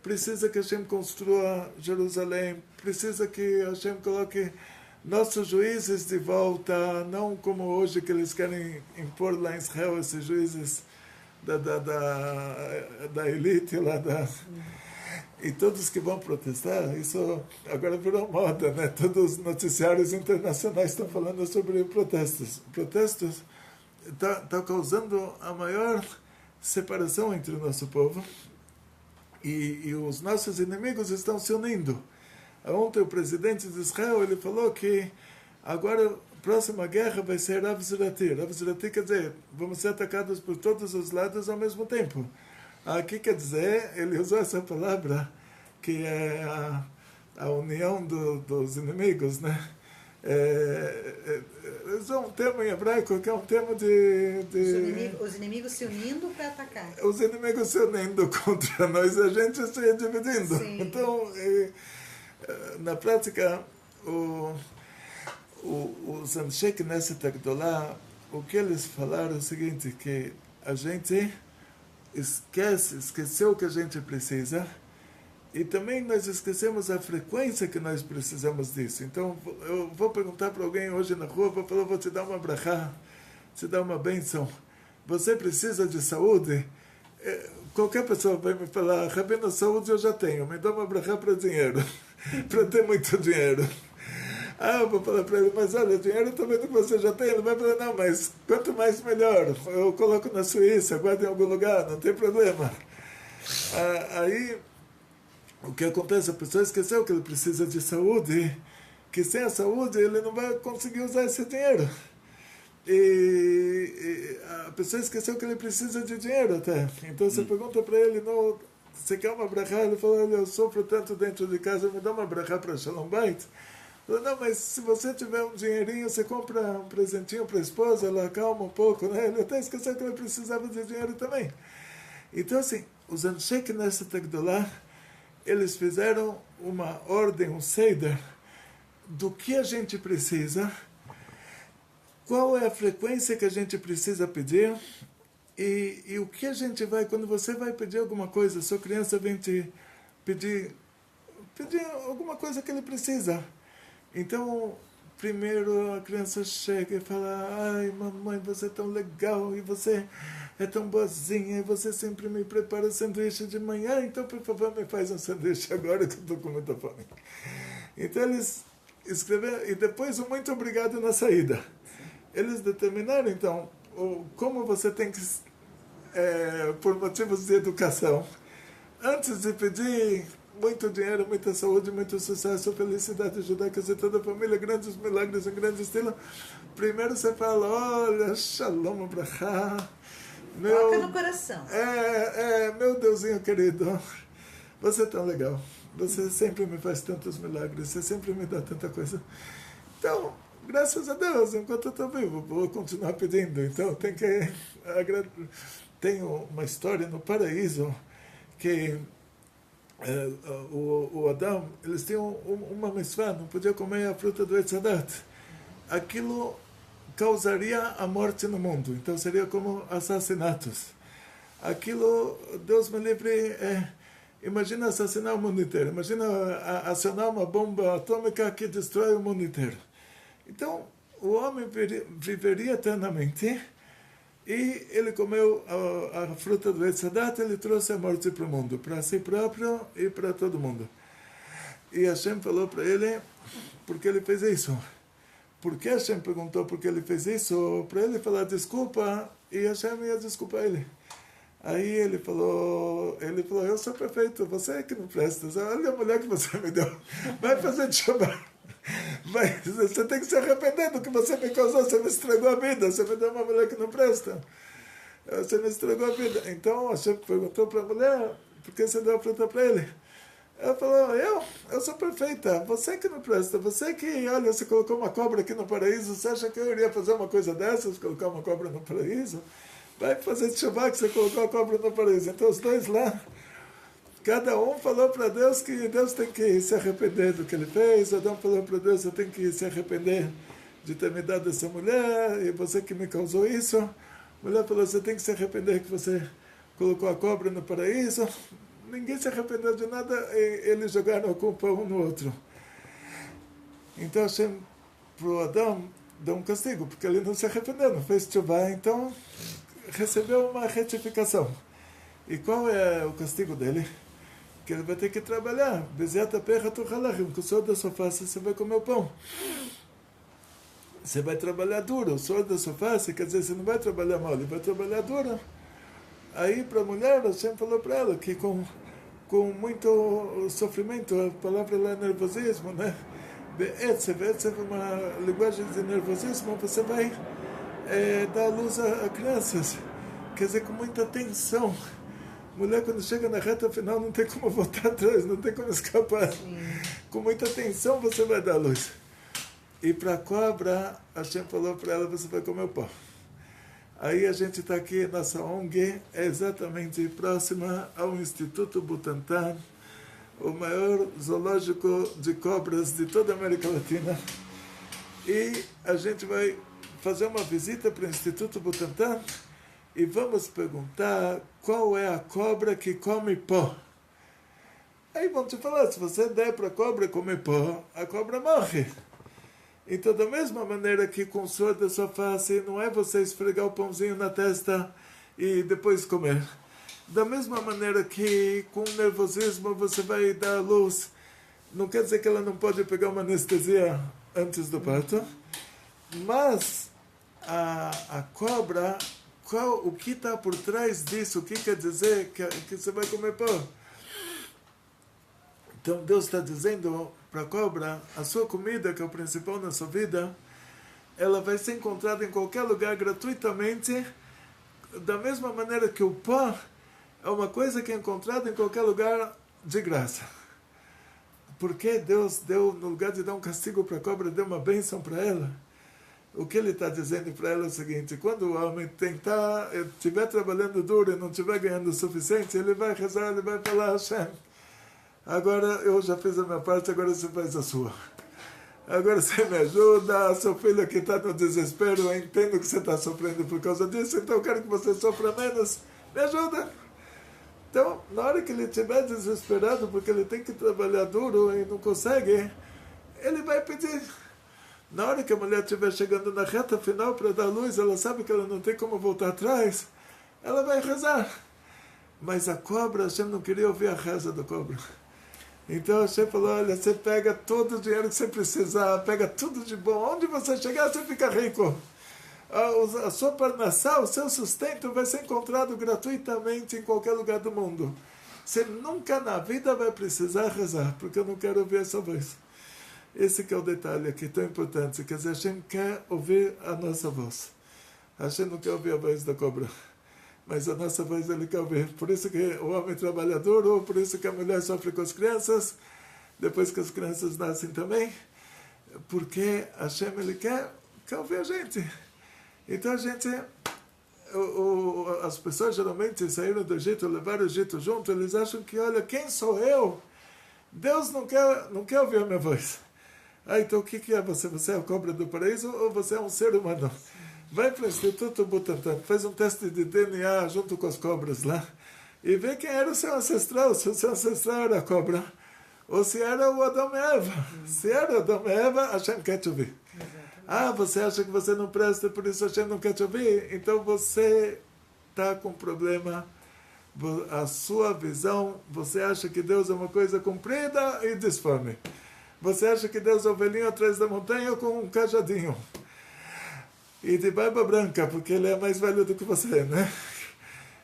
precisa que Hashem construa Jerusalém, precisa que Hashem coloque nossos juízes de volta, não como hoje que eles querem impor lá em Israel, esses juízes da elite lá e todos que vão protestar, isso agora virou moda, né? Todos os noticiários internacionais estão falando sobre protestos. Protestos está causando a maior separação entre o nosso povo e os nossos inimigos estão se unindo. Ontem o presidente de Israel ele falou que agora a próxima guerra vai ser Rav Zerati. Rav Zerati quer dizer, vamos ser atacados por todos os lados ao mesmo tempo. Aqui quer dizer, ele usou essa palavra, que é a união dos inimigos, né? Usou um termo em hebraico que é um termo de os inimigos se unindo para atacar. Os inimigos se unindo contra nós, a gente se dividindo. Sim. Então, na prática, os Anshei Knesset Agdolá, o que eles falaram é o seguinte, que a gente esqueceu o que a gente precisa e também nós esquecemos a frequência que nós precisamos disso. Então, eu vou perguntar para alguém hoje na rua, vou te dar uma brachá, te dar uma bênção. Você precisa de saúde? Qualquer pessoa vai me falar, Rabino, saúde eu já tenho, me dá uma brachá para dinheiro, para ter muito dinheiro. Eu vou falar para ele, mas olha, dinheiro também que você já tem. Ele vai falar, não, mas quanto mais melhor. Eu coloco na Suíça, guardo em algum lugar, não tem problema. Aí, o que acontece? A pessoa esqueceu que ele precisa de saúde, que sem a saúde ele não vai conseguir usar esse dinheiro. E a pessoa esqueceu que ele precisa de dinheiro até. Então você pergunta para ele, não, você quer uma brachá? Ele fala, olha, eu sofro tanto dentro de casa, me dá uma brachá para Shalom Bait. Não, mas se você tiver um dinheirinho, você compra um presentinho para a esposa, ela acalma um pouco, né? Ele até esqueceu que ele precisava de dinheiro também. Então, assim, os Anshei Knesset Agdolá, eles fizeram uma ordem, um seder, do que a gente precisa, qual é a frequência que a gente precisa pedir, e o que a gente vai, quando você vai pedir alguma coisa, sua criança vem te pedir alguma coisa que ele precisa. Então, primeiro a criança chega e fala, ai mamãe, você é tão legal, e você é tão boazinha, e você sempre me prepara sanduíche de manhã, então por favor me faz um sanduíche agora que eu estou com muita fome. Então eles escreveram, e depois um muito obrigado na saída. Eles determinaram então, como você tem que, por motivos de educação, antes de pedir muito dinheiro, muita saúde, muito sucesso, felicidade judaica e toda a família, grandes milagres em grande estilo. Primeiro você fala, olha, shalom, brachá. Toca no coração. Meu Deusinho querido, você é tão legal. Você sempre me faz tantos milagres, você sempre me dá tanta coisa. Então, graças a Deus, enquanto eu estou vivo, vou continuar pedindo. Então, tem uma história no paraíso que o Adão, eles tinham uma mitzvah, não podia comer a fruta do Etz Hadat. Aquilo causaria a morte no mundo, então seria como assassinatos. Aquilo, Deus me livre, imagina assassinar o mundo inteiro, imagina acionar uma bomba atômica que destrói o mundo inteiro. Então, o homem viveria eternamente, e ele comeu a fruta do Etz Hadat, ele trouxe a morte para o mundo, para si próprio e para todo mundo. E Hashem falou para ele, porque ele fez isso? por que Hashem perguntou por que ele fez isso, para ele falar desculpa, e Hashem ia desculpar ele. Aí ele falou, eu sou perfeito, você é que não presta, olha a mulher que você me deu, vai fazer tshuva. Mas você tem que se arrepender do que você me causou, você me estragou a vida, você me deu uma mulher que não presta. Você me estragou a vida. Então Hashem perguntou para a mulher, por que você deu a fruta para ele? Ela falou, eu sou perfeita, você que não presta, você que, olha, você colocou uma cobra aqui no paraíso, você acha que eu iria fazer uma coisa dessas, colocar uma cobra no paraíso? Vai fazer tshuva que você colocou a cobra no paraíso. Então os dois lá, cada um falou para Deus que Deus tem que se arrepender do que ele fez, Adão falou para Deus, eu tenho que se arrepender de ter me dado essa mulher, e você que me causou isso. A mulher falou, você tem que se arrepender que você colocou a cobra no paraíso. Ninguém se arrependeu de nada, e eles jogaram a culpa um no outro. Então Hashem, para o Adão, deu um castigo, porque ele não se arrependeu, não fez tshuva, então recebeu uma retificação. E qual é o castigo dele? Que ele vai ter que trabalhar. Com o suor da sua face você vai comer o pão. Você vai trabalhar duro. O suor da sua face, quer dizer, você não vai trabalhar mal, ele vai trabalhar duro. Aí para a mulher, Hashem falou para ela que com muito sofrimento, a palavra lá é nervosismo, né? Be'etzev é uma linguagem de nervosismo, você vai dar luz a crianças. Quer dizer, com muita tensão. Mulher, quando chega na reta final, não tem como voltar atrás, não tem como escapar. Sim. Com muita tensão, você vai dar luz. E para a cobra, Hashem falou para ela, você vai comer o pão. Aí a gente está aqui, nossa ONG é exatamente próxima ao Instituto Butantan, o maior zoológico de cobras de toda a América Latina. E a gente vai fazer uma visita para o Instituto Butantan e vamos perguntar qual é a cobra que come pó. Aí vão te falar, se você der para a cobra comer pó, a cobra morre. Então, da mesma maneira que com o suor da sua face, não é você esfregar o pãozinho na testa e depois comer. Da mesma maneira que com nervosismo você vai dar luz, não quer dizer que ela não pode pegar uma anestesia antes do parto, mas a cobra, o que está por trás disso, o que quer dizer que você vai comer pão? Então Deus está dizendo para a cobra, a sua comida, que é o principal na sua vida, ela vai ser encontrada em qualquer lugar gratuitamente, da mesma maneira que o pão é uma coisa que é encontrada em qualquer lugar de graça. Porque Deus deu, no lugar de dar um castigo para a cobra, deu uma bênção para ela. O que ele está dizendo para ela é o seguinte, quando o homem estiver trabalhando duro e não estiver ganhando o suficiente, ele vai rezar, ele vai falar, Hashem, agora eu já fiz a minha parte, agora você faz a sua. Agora você me ajuda, seu filho aqui está no desespero, eu entendo que você está sofrendo por causa disso, então eu quero que você sofra menos, me ajuda. Então, na hora que ele estiver desesperado, porque ele tem que trabalhar duro e não consegue, ele vai pedir. Na hora que a mulher estiver chegando na reta final para dar luz, ela sabe que ela não tem como voltar atrás, ela vai rezar. Mas a cobra, Hashem não queria ouvir a reza da cobra. Então Hashem falou, olha, você pega todo o dinheiro que você precisar, pega tudo de bom, onde você chegar você fica rico. A sua parnassá, o seu sustento vai ser encontrado gratuitamente em qualquer lugar do mundo. Você nunca na vida vai precisar rezar, porque eu não quero ouvir essa voz. Esse que é o detalhe aqui, tão importante. Quer dizer, Hashem quer ouvir a nossa voz. Hashem não quer ouvir a voz da cobra, mas a nossa voz ele quer ouvir. Por isso que o homem trabalha duro, por isso que a mulher sofre com as crianças, depois que as crianças nascem também, porque Hashem ele quer ouvir a gente. Então a gente, as pessoas geralmente saíram do Egito, levaram o Egito junto, eles acham que, olha, quem sou eu? Deus não quer ouvir a minha voz. Então o que é você? Você é a cobra do paraíso ou você é um ser humano? Vai para o Instituto Butantan, faz um teste de DNA junto com as cobras lá e vê quem era o seu ancestral, se o seu ancestral era a cobra ou se era o Adão e Eva. Se era o Adão e Eva, Hashem quer te ouvir. Você acha que você não presta, por isso Hashem não quer te ouvir? Então você está com problema. A sua visão, você acha que Deus é uma coisa comprida e disforme. Você acha que Deus é ovelhinho atrás da montanha com um cajadinho. E de barba branca, porque ele é mais velho do que você, né?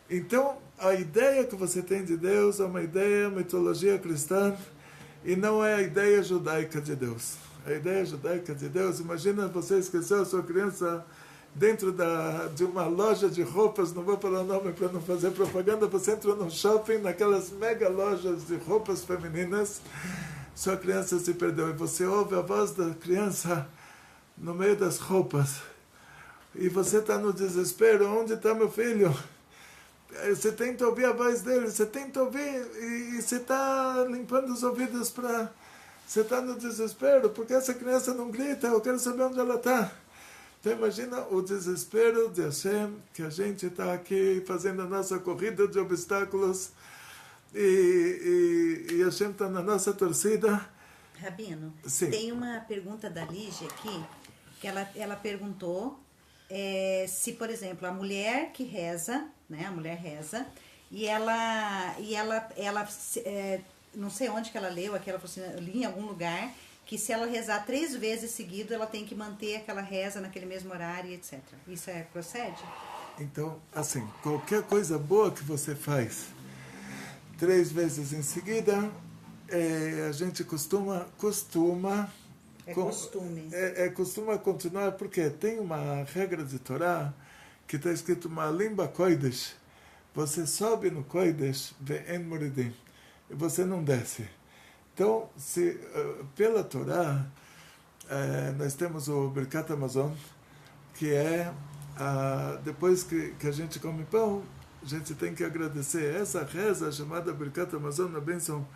Então, a ideia que você tem de Deus é uma ideia, mitologia cristã, e não é a ideia judaica de Deus. A ideia judaica de Deus, imagina você esqueceu a sua criança dentro de uma loja de roupas, não vou falar o nome para não fazer propaganda, você entra no shopping, naquelas mega lojas de roupas femininas, sua criança se perdeu, e você ouve a voz da criança no meio das roupas, e você está no desespero, onde está meu filho? Você tenta ouvir a voz dele, você tenta ouvir, e você está limpando os ouvidos para... Você está no desespero, porque essa criança não grita, eu quero saber onde ela está. Então imagina o desespero de Hashem, que a gente está aqui fazendo a nossa corrida de obstáculos, e Hashem está na nossa torcida. Rabino, Sim. Tem uma pergunta da Lígia aqui, que ela perguntou se, por exemplo, a mulher que reza, né, a mulher reza, e ela não sei onde que ela leu, aqui ela falou assim, eu li em algum lugar, que se ela rezar 3 vezes seguido, ela tem que manter aquela reza naquele mesmo horário, etc. Isso procede? Então, assim, qualquer coisa boa que você faz 3 vezes em seguida, a gente costuma Costume. costuma continuar, porque tem uma regra de Torá que está escrito uma limba kodesh. Você sobe no kodesh, ve'en moridim, e você não desce. Então, pela Torá, nós temos o Birkat Hamazon, que é, depois que a gente come pão, a gente tem que agradecer. Essa reza chamada Birkat Hamazon, a bênção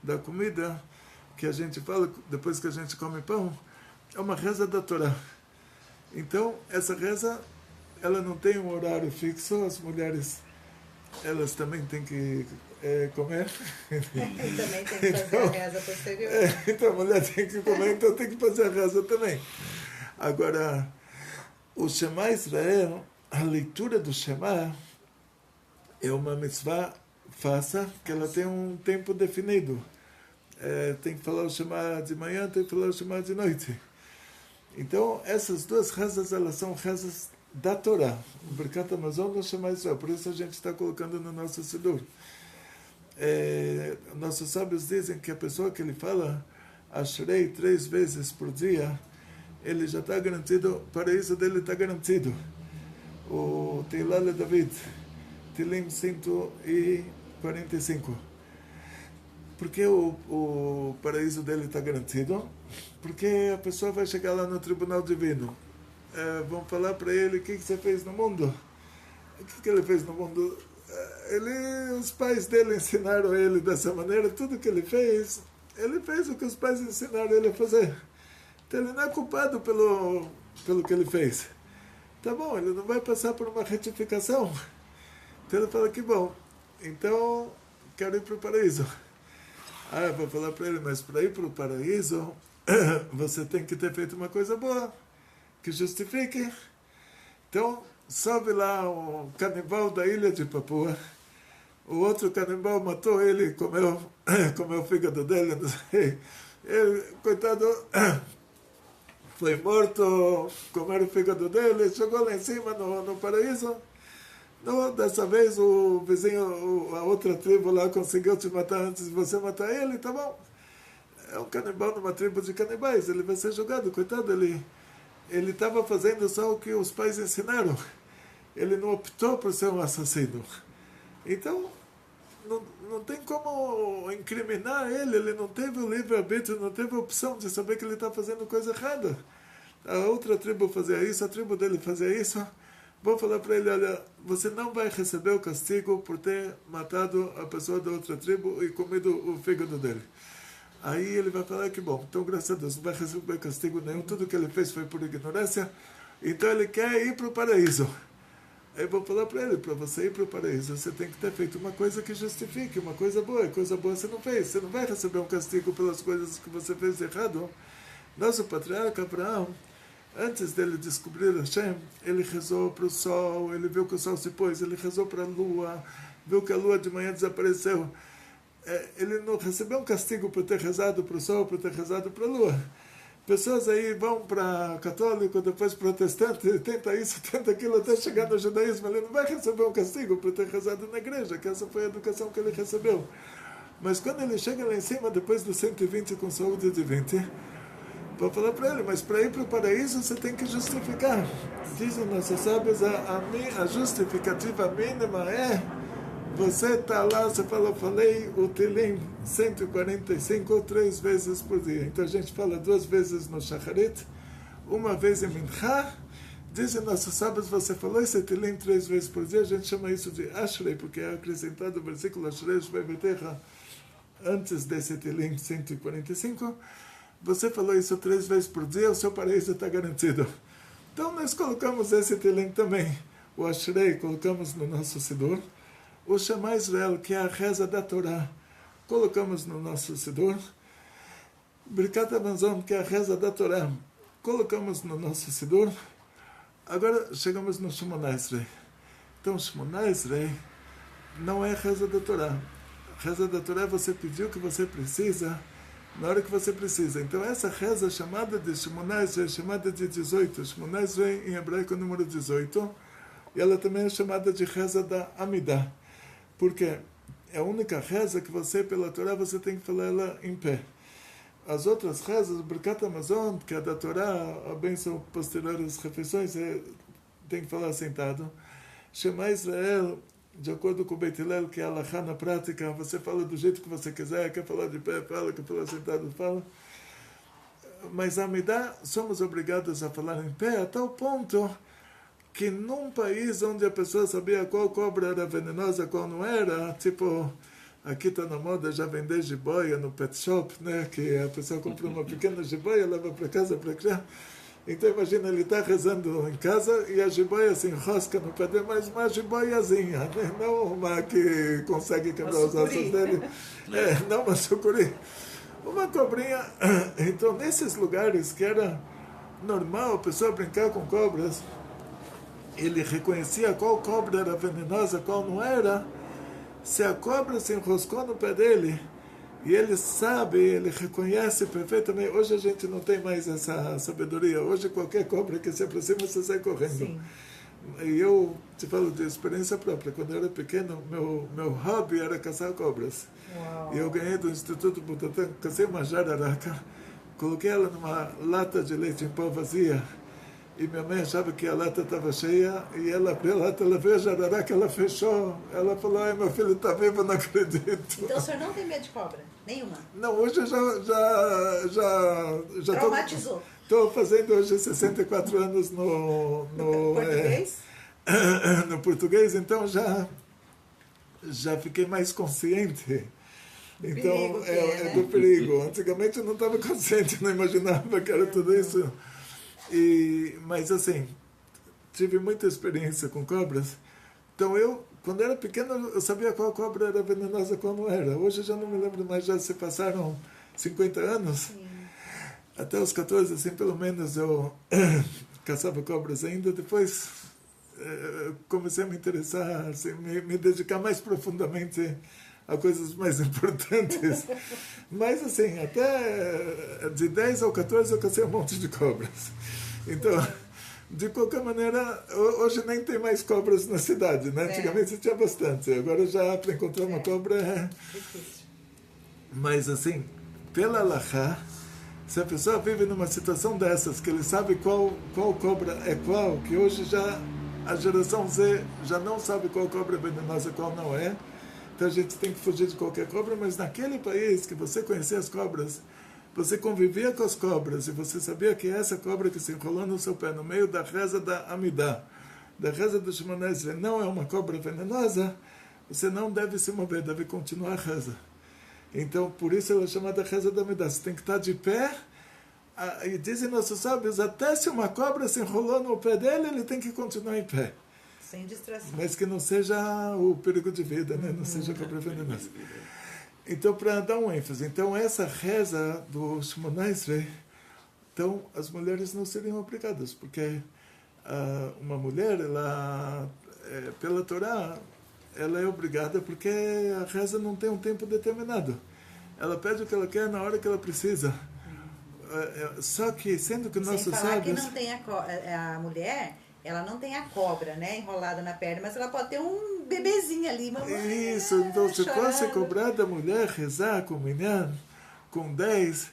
da comida, que a gente fala depois que a gente come pão, é uma reza da Torá. Então, essa reza, ela não tem um horário fixo, as mulheres, elas também têm que comer. E também tem que fazer a reza posterior. Então, a mulher tem que comer, então tem que fazer a reza também. Agora, o Shema Israel, a leitura do Shema é uma mitzvah, faça, que ela tem um tempo definido. Tem que falar o Shema de manhã, tem que falar o Shema de noite. Então, essas 2 rezas, elas são rezas da Torá. O Birkat Hamazon no Shema Israel. Por isso a gente está colocando no nosso Sidur. Nossos sábios dizem que a pessoa que ele fala Ashrei 3 vezes por dia, ele já está garantido, o paraíso dele está garantido. O Teilá le David, Tilim 145. Por que o paraíso dele está garantido? Porque a pessoa vai chegar lá no tribunal divino. Vão falar para ele, o que você fez no mundo? O que ele fez no mundo? Os pais dele ensinaram ele dessa maneira, tudo que ele fez o que os pais ensinaram ele a fazer. Então ele não é culpado pelo que ele fez. Tá bom, ele não vai passar por uma retificação. Então ele fala que bom, então quero ir para o paraíso. Vou falar para ele, mas para ir para o paraíso, você tem que ter feito uma coisa boa, que justifique. Então, sobe lá o canibal da ilha de Papua, o outro canibal matou ele, comeu o fígado dele, não sei. Ele, coitado, foi morto, comeram o fígado dele, chegou lá em cima no paraíso. Não, dessa vez o vizinho, a outra tribo lá conseguiu te matar antes de você matar ele, tá bom. É um canibal numa tribo de canibais, ele vai ser julgado, coitado, ele estava fazendo só o que os pais ensinaram. Ele não optou por ser um assassino. Então, não tem como incriminar ele não teve o livre-arbítrio, não teve a opção de saber que ele está fazendo coisa errada. A outra tribo fazia isso, a tribo dele fazia isso. Vou falar para ele, olha, você não vai receber o castigo por ter matado a pessoa da outra tribo e comido o fígado dele. Aí ele vai falar que bom, então graças a Deus não vai receber castigo nenhum, tudo que ele fez foi por ignorância, então ele quer ir para o paraíso. Aí eu vou falar para ele, para você ir para o paraíso, você tem que ter feito uma coisa que justifique, uma coisa boa, e coisa boa você não fez, você não vai receber um castigo pelas coisas que você fez errado. Nosso patriarca Abraão, antes dele descobrir Hashem, ele rezou para o sol, ele viu que o sol se pôs, ele rezou para a lua, viu que a lua de manhã desapareceu. ele não recebeu um castigo por ter rezado para o sol, por ter rezado para a lua. Pessoas aí vão para católico, depois protestante, tenta isso, tenta aquilo, até chegar no judaísmo. Ele não vai receber um castigo por ter rezado na igreja, que essa foi a educação que ele recebeu. Mas quando ele chega lá em cima, depois dos 120 com saúde de 20, vou falar para ele, mas para ir para o paraíso você tem que justificar. Dizem nossos sábios, a justificativa mínima é você está lá, você fala, eu falei o Tilim 145 ou 3 vezes por dia. Então a gente fala 2 vezes no Shacharit, 1 vez em Minchá. Dizem nossos sábios, você falou esse Tilim 3 vezes por dia, a gente chama isso de Ashrei, porque é acrescentado o versículo Ashrei Shvei Betecha antes desse Tilim 145. Você falou isso 3 vezes por dia, o seu paraíso está garantido. Então nós colocamos esse Tilim também, o Ashrei, colocamos no nosso Sidur. O Shema Israel, que é a reza da Torá, colocamos no nosso Sidur. Birkat Hamazon, que é a reza da Torá, colocamos no nosso Sidur. Agora chegamos no Shemona Esrei. Então, Shemona Esrei não é a reza da Torá. A reza da Torá é você pedir o que você precisa na hora que você precisa. Então, essa reza chamada de Shemona Esrei, chamada de 18. Shemona Esrei, em hebraico, número 18. E ela também é chamada de reza da Amidah. Porque é a única reza que você, pela Torá, você tem que falar ela em pé. As outras rezas, o Birkat Hamazon, que é da Torá, a bênção posterior às refeições, tem que falar sentado. Shema Israel, de acordo com o Beit Hillel, que é a Halachá na prática, você fala do jeito que você quiser, quer falar de pé, fala, quer falar sentado, fala. Mas a Amidah, somos obrigados a falar em pé, a tal ponto que num país onde a pessoa sabia qual cobra era venenosa, qual não era, tipo, aqui está na moda já vender jiboia no pet shop, né, que a pessoa compra uma pequena jiboia, leva para casa para criar. Então imagina, ele está rezando em casa e a jiboia se enrosca no pé dele, mas uma jiboiazinha, né? Não uma que consegue quebrar os ossos dele. Não uma sucuri. Uma cobrinha. Então nesses lugares que era normal a pessoa brincar com cobras, ele reconhecia qual cobra era venenosa, qual não era. Se a cobra se enroscou no pé dele, e ele sabe, ele reconhece perfeitamente. Hoje a gente não tem mais essa sabedoria. Hoje qualquer cobra que se aproxima, você sai correndo. Sim. E eu te falo de experiência própria. Quando eu era pequeno, meu hobby era caçar cobras. Uau. E eu ganhei do Instituto Butantan, cacei uma jararaca, coloquei ela numa lata de leite em pó vazia, e minha mãe achava que a lata estava cheia, e ela abriu a lata, ela viu a jararaca, ela fechou. Ela falou, ai, meu filho está vivo, não acredito. Então o senhor não tem medo de cobra? Nenhuma? Não, hoje eu já traumatizou. Estou fazendo hoje 64 anos no português? No português, então já fiquei mais consciente. Então, do perigo. Antigamente eu não estava consciente, não imaginava que era tudo isso. Mas assim, tive muita experiência com cobras. Então quando era pequeno, eu sabia qual cobra era venenosa e qual não era. Hoje eu já não me lembro mais, já se passaram 50 anos. Sim. Até os 14, assim, pelo menos, eu caçava cobras ainda. Depois comecei a me interessar, assim, me dedicar mais profundamente a coisas mais importantes. Mas, assim, até de 10 ou 14 eu cacei um monte de cobras. Então, de qualquer maneira, hoje nem tem mais cobras na cidade, né? Antigamente tinha bastante. Agora já para encontrar uma cobra é difícil. Mas, assim, pela Halachá, se a pessoa vive numa situação dessas, que ele sabe qual cobra é qual, que hoje já a geração Z já não sabe qual cobra é venenosa e qual não é, então a gente tem que fugir de qualquer cobra, mas naquele país que você conhecia as cobras, você convivia com as cobras e você sabia que essa cobra que se enrolou no seu pé, no meio da reza da Amidah, da reza do Shemona Esrei, não é uma cobra venenosa, você não deve se mover, deve continuar a reza. Então, por isso ela é chamada reza da Amidah. Você tem que estar de pé, e dizem nossos sábios, até se uma cobra se enrolou no pé dele, ele tem que continuar em pé. Sem distração. Mas que não seja o perigo de vida, né? Não seja a cobra venenosa. Então, para dar um ênfase, então essa reza do Shemona Esrei, então as mulheres não seriam obrigadas, porque uma mulher, ela, pela Torá, ela é obrigada porque a reza não tem um tempo determinado. Ela pede o que ela quer na hora que ela precisa. Só que, sendo que nossos Sem falar sábios... que não tem a mulher, ela não tem a cobra, né, enrolada na perna, mas ela pode ter um bebezinho ali, mamãe. Isso, então se chorando. fosse cobrar da mulher rezar com minyan, com 10,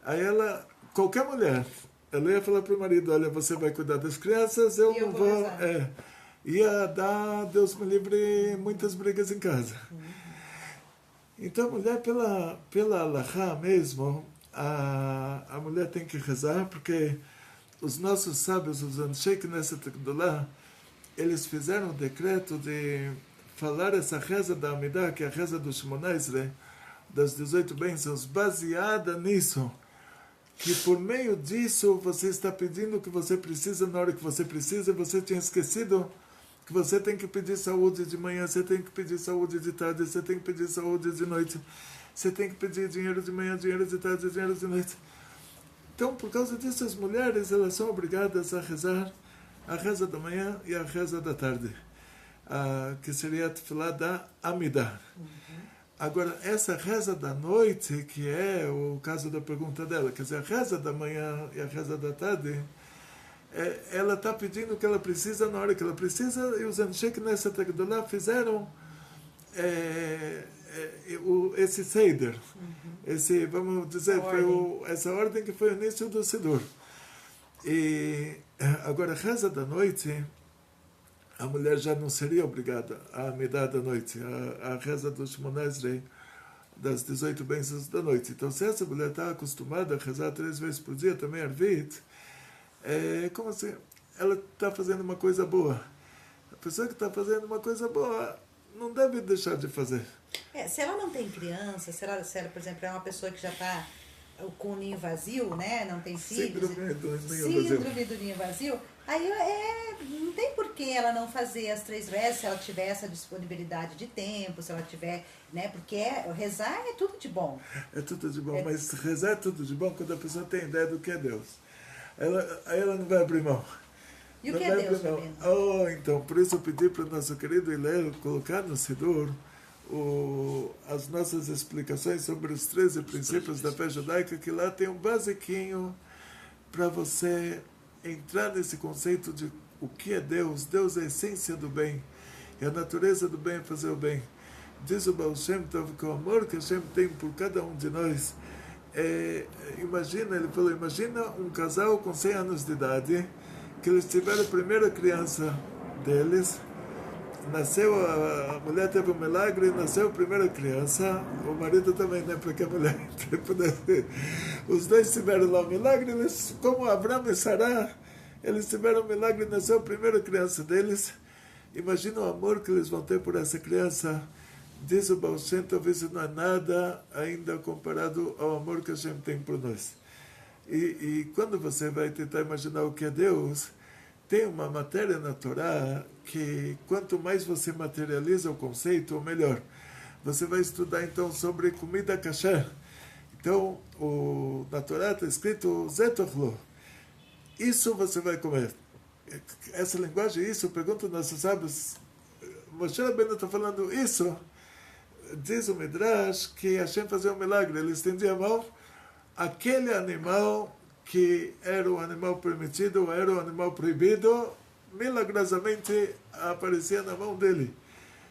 aí ela, qualquer mulher, ela ia falar para o marido, olha, você vai cuidar das crianças, eu não vou... ia dar, Deus me livre, muitas brigas em casa. Então a mulher, pela alahá mesmo, a mulher tem que rezar, porque os nossos sábios, os Anshei Knesset Gdolá, eles fizeram um decreto de falar essa reza da Amidah, que é a reza do Shemona Esrei, das 18 bênçãos, baseada nisso, que por meio disso você está pedindo o que você precisa na hora que você precisa, você tinha esquecido que você tem que pedir saúde de manhã, você tem que pedir saúde de tarde, você tem que pedir saúde de noite, você tem que pedir dinheiro de manhã, dinheiro de tarde, dinheiro de noite. Então, por causa disso, as mulheres elas são obrigadas a rezar a reza da manhã e a reza da tarde, que seria a tefilá da Amidah. Agora, essa reza da noite, que é o caso da pergunta dela, quer dizer, a reza da manhã e a reza da tarde, ela está pedindo o que ela precisa na hora que ela precisa, e os Anshei Knesset Gdolá fizeram esse Seder, esse, vamos dizer, essa ordem que foi o início do Sidur. E agora, a reza da noite, a mulher já não seria obrigada a me dar da noite, a reza do Shemona Esrei, das 18 bênçãos da noite. Então, se essa mulher está acostumada a rezar 3 vezes por dia, também Arvit, como assim? Ela está fazendo uma coisa boa. A pessoa que está fazendo uma coisa boa não deve deixar de fazer. Se ela não tem criança, se ela, por exemplo, é uma pessoa que já está com o ninho vazio, né? Não tem filhos. Síndrome do ninho vazio. Aí não tem por que ela não fazer as 3 vezes, se ela tiver essa disponibilidade de tempo, se ela tiver, né? Porque rezar é tudo de bom. É tudo de bom, mas rezar é tudo de bom quando a pessoa tem ideia do que é Deus. Aí ela não vai abrir mão. E o que é Deus, Rabino? Então, por isso eu pedi para o nosso querido Hillel colocar no Sidur as nossas explicações sobre os 13 princípios da fé judaica, que lá tem um basiquinho para você entrar nesse conceito de o que é Deus. Deus é a essência do bem, e a natureza do bem é fazer o bem. Diz o Baal Shem Tov que o amor que Hashem tem por cada um de nós imagina um casal com 100 anos de idade, que eles tiveram a primeira criança deles, nasceu, a mulher teve um milagre, nasceu a primeira criança, o marido também, né, porque a mulher pudesse. Os dois tiveram lá um milagre, eles, como Abraão e Sará, eles tiveram um milagre, nasceu a primeira criança deles. Imagina o amor que eles vão ter por essa criança. Diz o Baal Shem, talvez isso não é nada ainda comparado ao amor que a gente tem por nós. E quando você vai tentar imaginar o que é Deus, tem uma matéria na Torá que quanto mais você materializa o conceito, melhor. Você vai estudar então sobre comida kasher. Então, na Torá está escrito Zetochlo. Isso você vai comer. Essa linguagem, isso, pergunta aos nossos sábios. Moshe Rabbeinu está falando isso. Diz o Midrash que Hashem fazia um milagre. Ele estendia a mão. Aquele animal que era o animal permitido, era o animal proibido, milagrosamente aparecia na mão dele.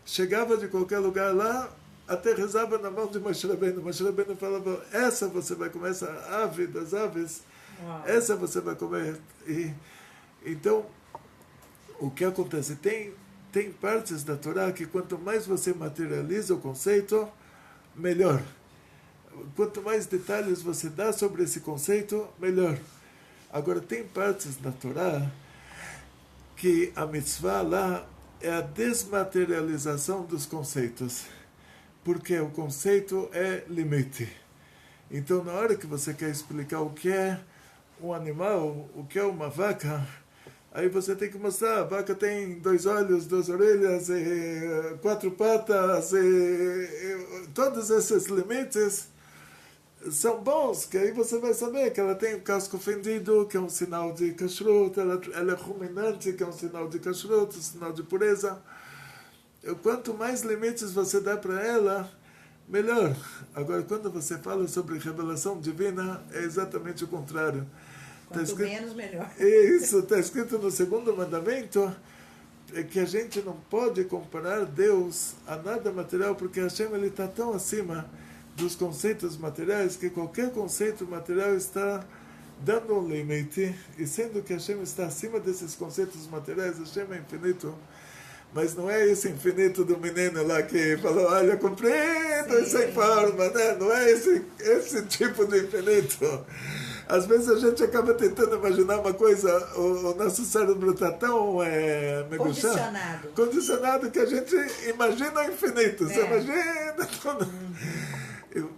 Chegava de qualquer lugar lá, até rezava na mão de Moshe Rabbeinu. Moshe Rabbeinu falava, essa você vai comer, essa ave das aves, essa você vai comer. Então, o que acontece? Tem partes da Torá que quanto mais você materializa o conceito, melhor. Quanto mais detalhes você dá sobre esse conceito, melhor. Agora, tem partes da Torá que a mitzvah lá é a desmaterialização dos conceitos. Porque o conceito é limite. Então, na hora que você quer explicar o que é um animal, o que é uma vaca, aí você tem que mostrar, a vaca tem 2 olhos, 2 orelhas, 4 patas, todos esses limites são bons, que aí você vai saber que ela tem o casco fendido, que é um sinal de kashrut, ela é ruminante, que é um sinal de kashrut, um sinal de pureza. quanto mais limites você dá para ela, melhor. Agora, quando você fala sobre revelação divina, é exatamente o contrário. Quanto escrito, menos, melhor. Isso, está escrito no segundo mandamento, é que a gente não pode comparar Deus a nada material, porque Hashem está tão acima dos conceitos materiais, que qualquer conceito material está dando um limite, e sendo que Hashem está acima desses conceitos materiais, Hashem é infinito. Mas não é esse infinito do menino lá que falou, olha, compreendo e sem forma, né? Não é esse tipo de infinito. Às vezes a gente acaba tentando imaginar uma coisa, o nosso cérebro está tão condicionado que a gente imagina o infinito. Você imagina tudo.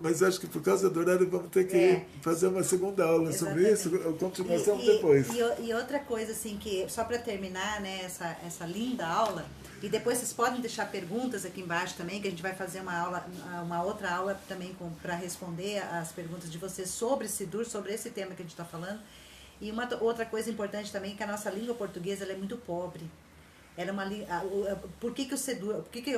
Mas acho que por causa do horário vamos ter que fazer uma segunda aula sobre isso, a continuação depois. E outra coisa, assim, que só para terminar, né, essa linda aula, e depois vocês podem deixar perguntas aqui embaixo também, que a gente vai fazer uma outra aula também para responder as perguntas de vocês sobre Sidur, sobre esse tema que a gente está falando. E uma outra coisa importante também é que a nossa língua portuguesa ela é muito pobre. Era uma por que o Sidur, por que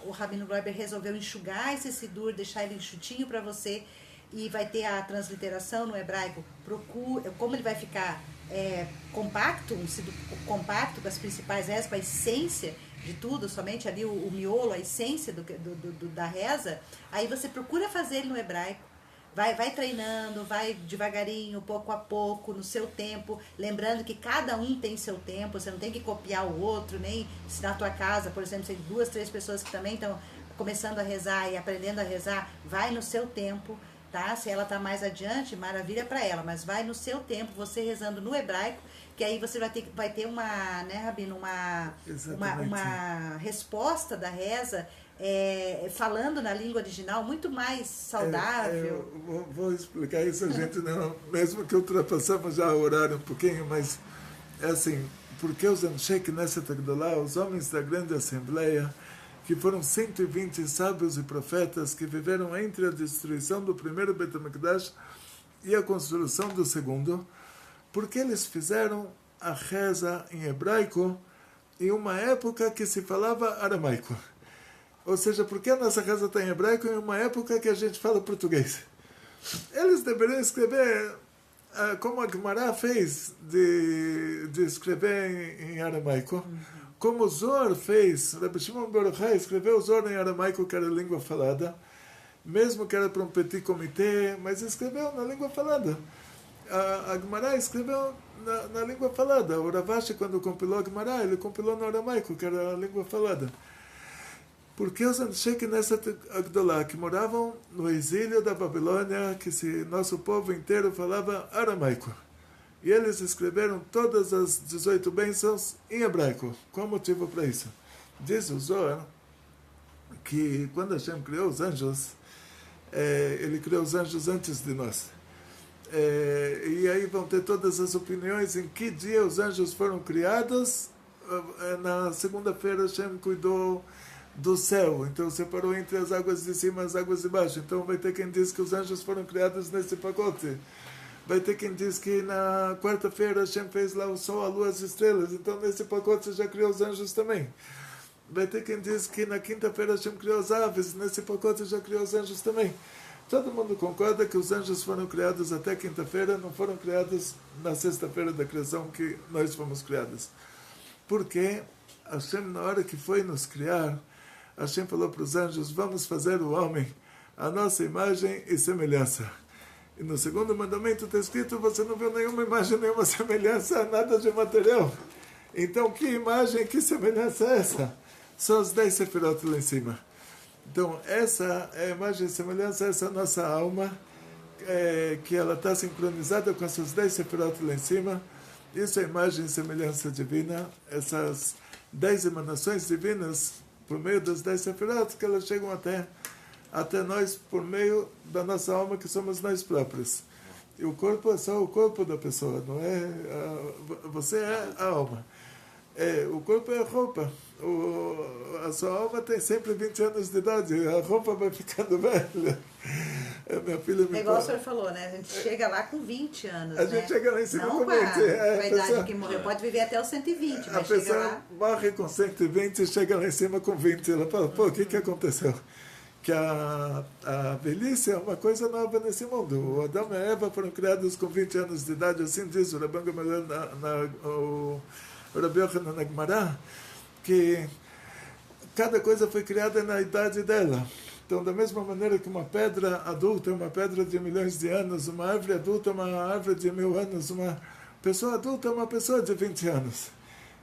o Rabino Gloiber resolveu enxugar esse Sidur, deixar ele enxutinho para você, e vai ter a transliteração no hebraico? Como ele vai ficar compacto, um Sidur compacto com as principais rezas, com a essência de tudo, somente ali o miolo, a essência da reza. Aí você procura fazer ele no hebraico. Vai treinando, vai devagarinho, pouco a pouco, no seu tempo, lembrando que cada um tem seu tempo, você não tem que copiar o outro, nem se na tua casa, por exemplo, tem 2, 3 pessoas que também estão começando a rezar e aprendendo a rezar, vai no seu tempo, tá? Se ela está mais adiante, maravilha para ela, mas vai no seu tempo, você rezando no hebraico, que aí você vai ter uma, né, Rabino, uma resposta da reza, falando na língua original, muito mais saudável. Vou explicar isso, a gente não, mesmo que ultrapassamos já o horário um pouquinho, mas é assim, porque os Anshe Knesset Agdolá, os homens da grande assembleia, que foram 120 sábios e profetas que viveram entre a destruição do primeiro Beit HaMikdash e a construção do segundo, porque eles fizeram a reza em hebraico em uma época que se falava aramaico. Ou seja, porque a nossa reza está em hebraico em uma época que a gente fala português. Eles deveriam escrever como a Gemara fez de escrever em aramaico. Como o Zohar fez, Rabbi Shimon Bar Yochai escreveu o Zohar em aramaico, que era a língua falada, mesmo que era para um petit comité, mas escreveu na língua falada. A Gemara escreveu na língua falada. O Rav Ashi, quando compilou a Gemara, ele compilou no aramaico, que era a língua falada. Porque os Anshe Knesset Agdolá, que moravam no exílio da Babilônia, que nosso povo inteiro falava aramaico. E eles escreveram todas as 18 bênçãos em hebraico. Qual o motivo para isso? Diz o Zohar que quando Hashem criou os anjos, ele criou os anjos antes de nós. E aí vão ter todas as opiniões em que dia os anjos foram criados. Na segunda-feira Hashem cuidou do céu, então separou entre as águas de cima e as águas de baixo. Então vai ter quem diz que os anjos foram criados nesse pacote. Vai ter quem diz que na quarta-feira Hashem fez lá o sol, a lua, as estrelas, então nesse pacote já criou os anjos também. Vai ter quem diz que na quinta-feira Hashem criou as aves, nesse pacote já criou os anjos também. Todo mundo concorda que os anjos foram criados até quinta-feira, não foram criados na sexta-feira da criação que nós fomos criados. Porque Hashem, na hora que foi nos criar, Hashem falou para os anjos, vamos fazer o homem a nossa imagem e semelhança. E no segundo mandamento está escrito, você não viu nenhuma imagem, nenhuma semelhança, nada de material. Então, que imagem, que semelhança é essa? São os 10 sefirot lá em cima. Então, essa é a imagem e semelhança, essa é a nossa alma, que ela está sincronizada com essas 10 sefirot lá em cima. Isso é a imagem e semelhança divina, essas 10 emanações divinas, por meio das 10 sefirot, que elas chegam até nós por meio da nossa alma, que somos nós próprios. E o corpo é só o corpo da pessoa, não é? Você é a alma. O corpo é a roupa. A sua alma tem sempre 20 anos de idade, a roupa vai ficando velha. Minha filha me É igual o senhor falou, né? A gente chega lá com 20 anos, A né? gente chega lá em cima não com 20. com a idade pessoa, que morreu. Pode viver até os 120, a mas chega pessoa lá... morre com 120 e chega lá em cima com 20. Ela fala, pô, o que aconteceu? Que a velhice é uma coisa nova nesse mundo. O Adão e a Eva foram criados com 20 anos de idade, assim diz o Rabban Gamaliel, o Rabi Yochanan na Gemara, que cada coisa foi criada na idade dela. Então, da mesma maneira que uma pedra adulta é uma pedra de milhões de anos, uma árvore adulta é uma árvore de 1000 anos, uma pessoa adulta é uma pessoa de 20 anos.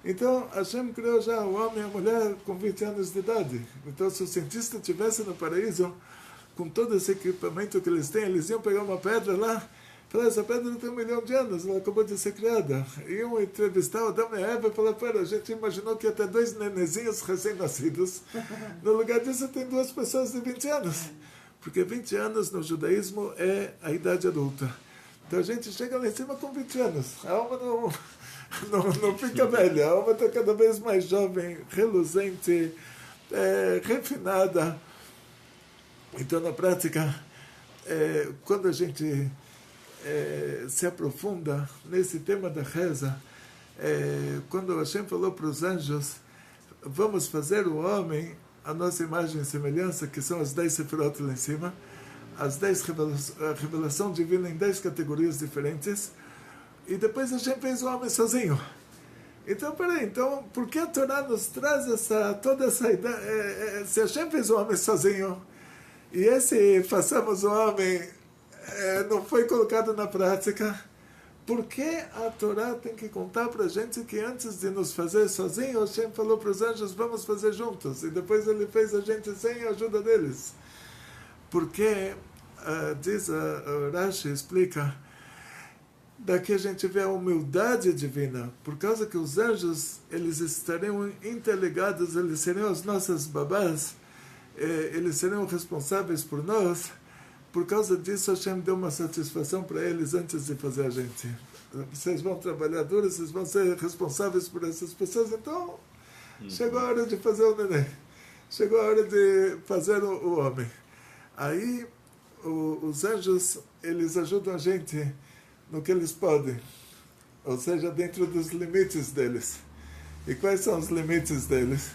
Então, Hashem criou já o homem e a mulher com 20 anos de idade. Então, se o cientista estivesse no paraíso, com todo esse equipamento que eles têm, eles iam pegar uma pedra lá, falar, essa pedra tem 1 milhão de anos, ela acabou de ser criada. Iam entrevistar o Adão e a Eva e falar, pera, a gente imaginou que ia ter 2 nenezinhos recém-nascidos. No lugar disso, tem 2 pessoas de 20 anos. Porque 20 anos no judaísmo é a idade adulta. Então, a gente chega lá em cima com 20 anos. A alma não fica velha, a alma está cada vez mais jovem, reluzente, refinada. Então, na prática, quando a gente se aprofunda nesse tema da reza, quando Hashem falou para os anjos, vamos fazer o homem a nossa imagem e semelhança, que são as 10 sefirot lá em cima, as 10 a revelação divina em 10 categorias diferentes, e depois a gente fez o homem sozinho. Então, peraí, então, por que a Torá nos traz toda essa ideia? Se a gente fez o homem sozinho, e esse façamos o homem não foi colocado na prática, por que a Torá tem que contar para a gente que antes de nos fazer sozinho, a Hashem falou para os anjos, vamos fazer juntos, e depois ele fez a gente sem a ajuda deles? Porque, diz Rashi, explica, daqui a gente vê a humildade divina, por causa que os anjos, eles estariam interligados, eles seriam as nossas babás, eles seriam responsáveis por nós. Por causa disso, Hashem deu uma satisfação para eles antes de fazer a gente. Vocês vão trabalhar duro, vocês vão ser responsáveis por essas pessoas, então chegou a hora de fazer o neném, chegou a hora de fazer o homem. Aí os anjos, eles ajudam a gente no que eles podem, ou seja, dentro dos limites deles. E quais são os limites deles?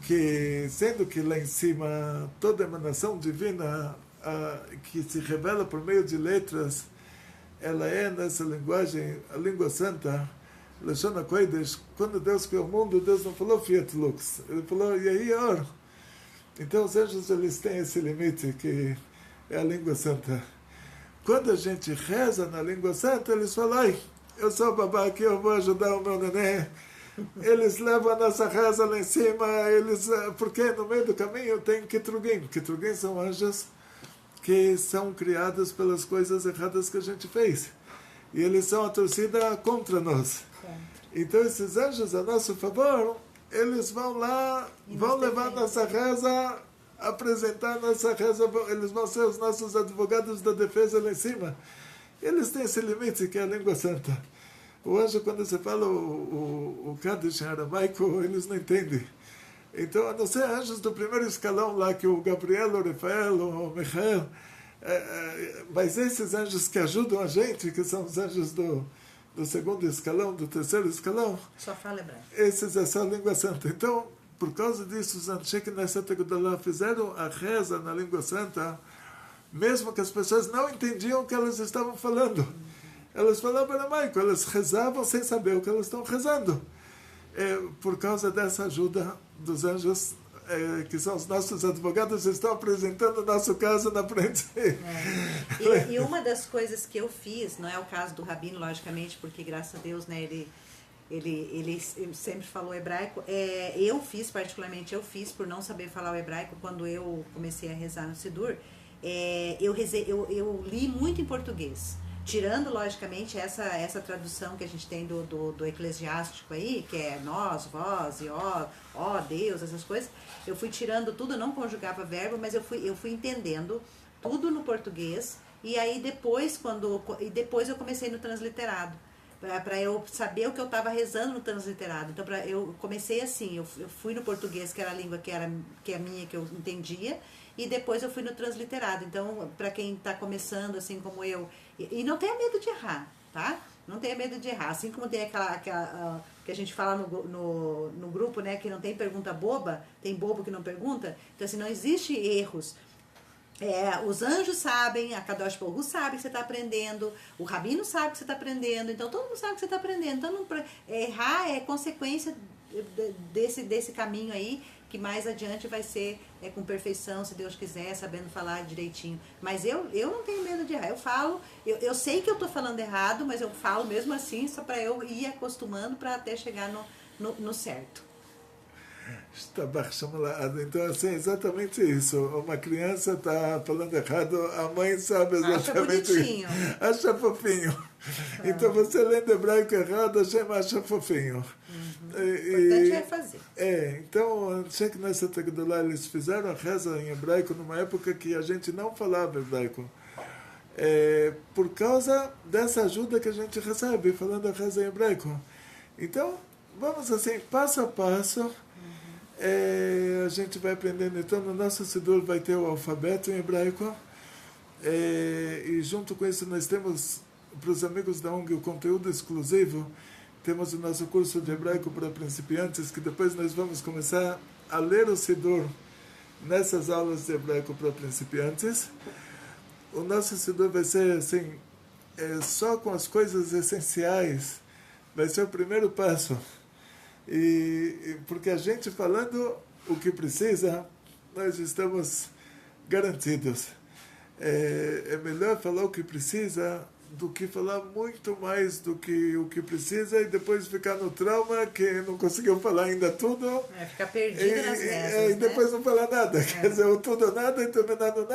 Que, sendo que lá em cima toda emanação divina que se revela por meio de letras, ela é nessa linguagem, a língua santa, Lashon HaKodesh. Quando Deus criou o mundo, Deus não falou Fiat Lux, ele falou Yehi Or. Então os anjos, eles têm esse limite que é a língua santa. Quando a gente reza na língua santa, eles falam, ai, eu sou babá aqui, eu vou ajudar o meu neném. Eles levam a nossa reza lá em cima, porque no meio do caminho tem Ketrugim. Ketrugim são anjos que são criados pelas coisas erradas que a gente fez. E eles são a torcida contra nós. Então esses anjos a nosso favor, eles vão lá, vão levar nossa reza, apresentar nossa reza, eles vão ser os nossos advogados da defesa lá em cima. Eles têm esse limite que é a língua santa. O anjo, quando você fala o Kaddish em aramaico, eles não entendem. Então, a não ser anjos do primeiro escalão lá, que o Gabriel, o Rafael, o Michael, mas esses anjos que ajudam a gente, que são os anjos do segundo escalão, do terceiro escalão, só fala hebraico. Esses é só a língua santa. Então, por causa disso, os Anshei Knesset Gedolah fizeram a reza na língua santa, mesmo que as pessoas não entendiam o que elas estavam falando. Elas falavam aramaico, elas rezavam sem saber o que elas estão rezando. Por causa dessa ajuda dos anjos, que são os nossos advogados, estão apresentando o nosso caso na frente. E uma das coisas que eu fiz, não é o caso do Rabino, logicamente, porque graças a Deus, né, ele sempre falou hebraico. Particularmente eu fiz, por não saber falar o hebraico, quando eu comecei a rezar no Sidur, eu li muito em português. Tirando, logicamente, essa tradução que a gente tem do eclesiástico aí, que é nós, vós e ó Deus, essas coisas, eu fui tirando tudo, eu não conjugava verbo, mas eu fui entendendo tudo no português, e aí depois eu comecei no transliterado, para eu saber o que eu estava rezando no transliterado. Então eu comecei assim, eu fui no português, que era a língua que é a minha, que eu entendia, e depois eu fui no transliterado. Então, para quem está começando, assim como eu, e não tenha medo de errar, tá? Não tenha medo de errar. Assim como tem aquela que a gente fala no grupo, né, que não tem pergunta boba, tem bobo que não pergunta. Então, assim, não existe erros. Os anjos sabem, a Kadosh Baruch Hu sabe que você está aprendendo, o Rabino sabe que você está aprendendo, então todo mundo sabe que você está aprendendo. Então, errar é consequência desse caminho aí, que mais adiante vai ser com perfeição, se Deus quiser, sabendo falar direitinho. Mas eu não tenho medo de errar. Eu falo, eu sei que eu estou falando errado, mas eu falo mesmo assim, só para eu ir acostumando para até chegar no certo. Então, assim, é exatamente isso. Uma criança está falando errado, a mãe sabe exatamente isso. Acha fofinho. Então, você lendo hebraico errado, acha fofinho. O importante é fazer. Então, achei que nessa Tegdolá eles fizeram a reza em hebraico numa época que a gente não falava hebraico. Por causa dessa ajuda que a gente recebe falando a reza em hebraico. Então, vamos assim, passo a passo. A gente vai aprendendo. Então, no nosso Sidur vai ter o alfabeto em hebraico. E junto com isso, nós temos, para os amigos da ONG, o conteúdo exclusivo. Temos o nosso curso de hebraico para principiantes, que depois nós vamos começar a ler o Sidur nessas aulas de hebraico para principiantes. O nosso Sidur vai ser assim, só com as coisas essenciais. Vai ser o primeiro passo. Porque a gente falando o que precisa, nós estamos garantidos. É melhor falar o que precisa do que falar muito mais do que o que precisa e depois ficar no trauma que não conseguiu falar ainda tudo. Ficar perdido nas rezas, e depois não falar nada. Quer dizer, o tudo ou nada e também nada.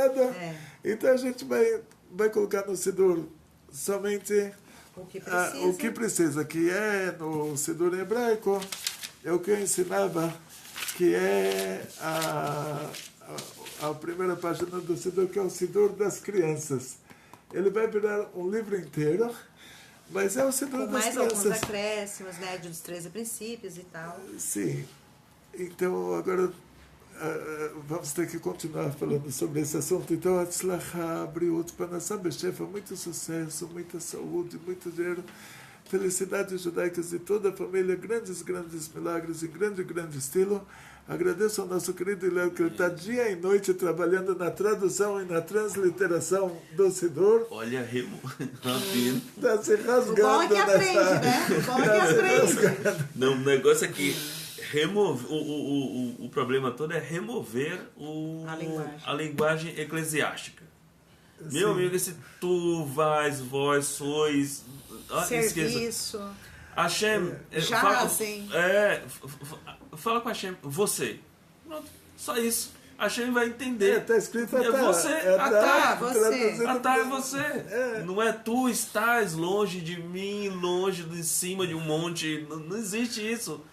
Então a gente vai colocar no Sidur somente o que precisa, que é no Sidur hebraico, é o que eu ensinava, que é a primeira página do Sidur, que é o Sidur das crianças. Ele vai virar um livro inteiro, mas é o Sidur das crianças. Com mais alguns acréscimos, né, dos 13 princípios e tal. Sim. Então, agora vamos ter que continuar falando sobre esse assunto. Então, Atzlacha, Briut, Panassá, Bechefa, muito sucesso, muita saúde, muito dinheiro, felicidades judaicas de toda a família, grandes milagres em grande estilo. Agradeço ao nosso querido Léo, que ele está dia e noite trabalhando na tradução e na transliteração do Sidur. Olha, Rabino. Está se rasgando. O bom é que aprende, né? O bom é que aprende. Não, o negócio é que o problema todo é remover a linguagem eclesiástica. Sim. Meu amigo, esse tu, vais, vós, sois... Serviço. Hashem... Fala com Hashem, você. Pronto, só isso. Hashem vai entender. Está escrito é você. Atá é você. Não é tu estás longe de mim, longe de cima de um monte. Não existe isso.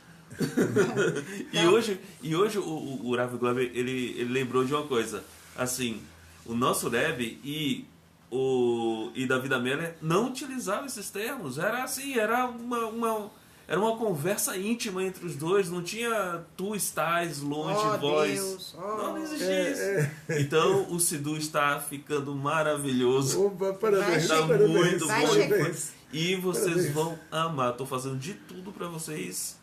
E hoje o Rav Glover, ele lembrou de uma coisa. Assim, o nosso Rebbe e David Ameller não utilizavam esses termos. Era assim, era uma conversa íntima entre os dois. Não tinha tu estás longe, vós. Deus, não existia isso. Então o Sidur está ficando maravilhoso. Opa, parabéns, está muito bom. E vocês vão amar. Estou fazendo de tudo para vocês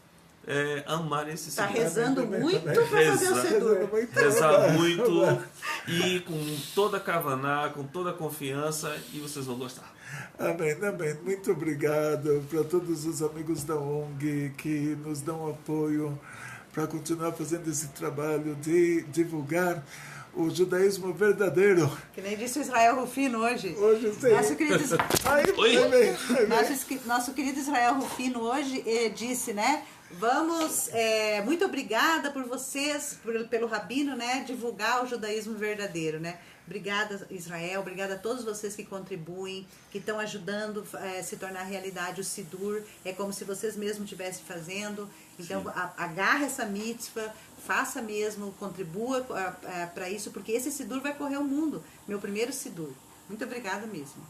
amarem esse Sidur. Está rezando muito para fazer o Sidur. Rezar muito e com toda a kavaná, com toda a confiança, e vocês vão gostar. Amém. Muito obrigado para todos os amigos da ONG que nos dão apoio para continuar fazendo esse trabalho de divulgar o judaísmo verdadeiro. Que nem disse o Israel Rufino hoje. Hoje sim. Nosso querido Israel Rufino hoje disse, né? Vamos, muito obrigada por vocês, pelo Rabino, né, divulgar o judaísmo verdadeiro, né? Obrigada, Israel, obrigada a todos vocês que contribuem, que estão ajudando a se tornar realidade o Sidur. É como se vocês mesmos estivessem fazendo. Então, agarra essa mitzvah, faça mesmo, contribua para isso, porque esse Sidur vai correr o mundo. Meu primeiro Sidur. Muito obrigada mesmo.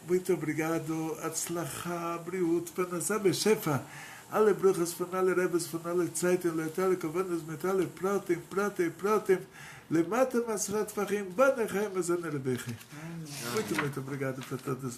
Muito obrigado. Atzlacha, Briut, Panassá, Bechefa. alle Bruches von alle Rebes, von alle Zeiten, alle Kavanas mit alle Pratim, Lemata Masrat Fahim, Banachem, Zanarebeche. Muito obrigado para todos.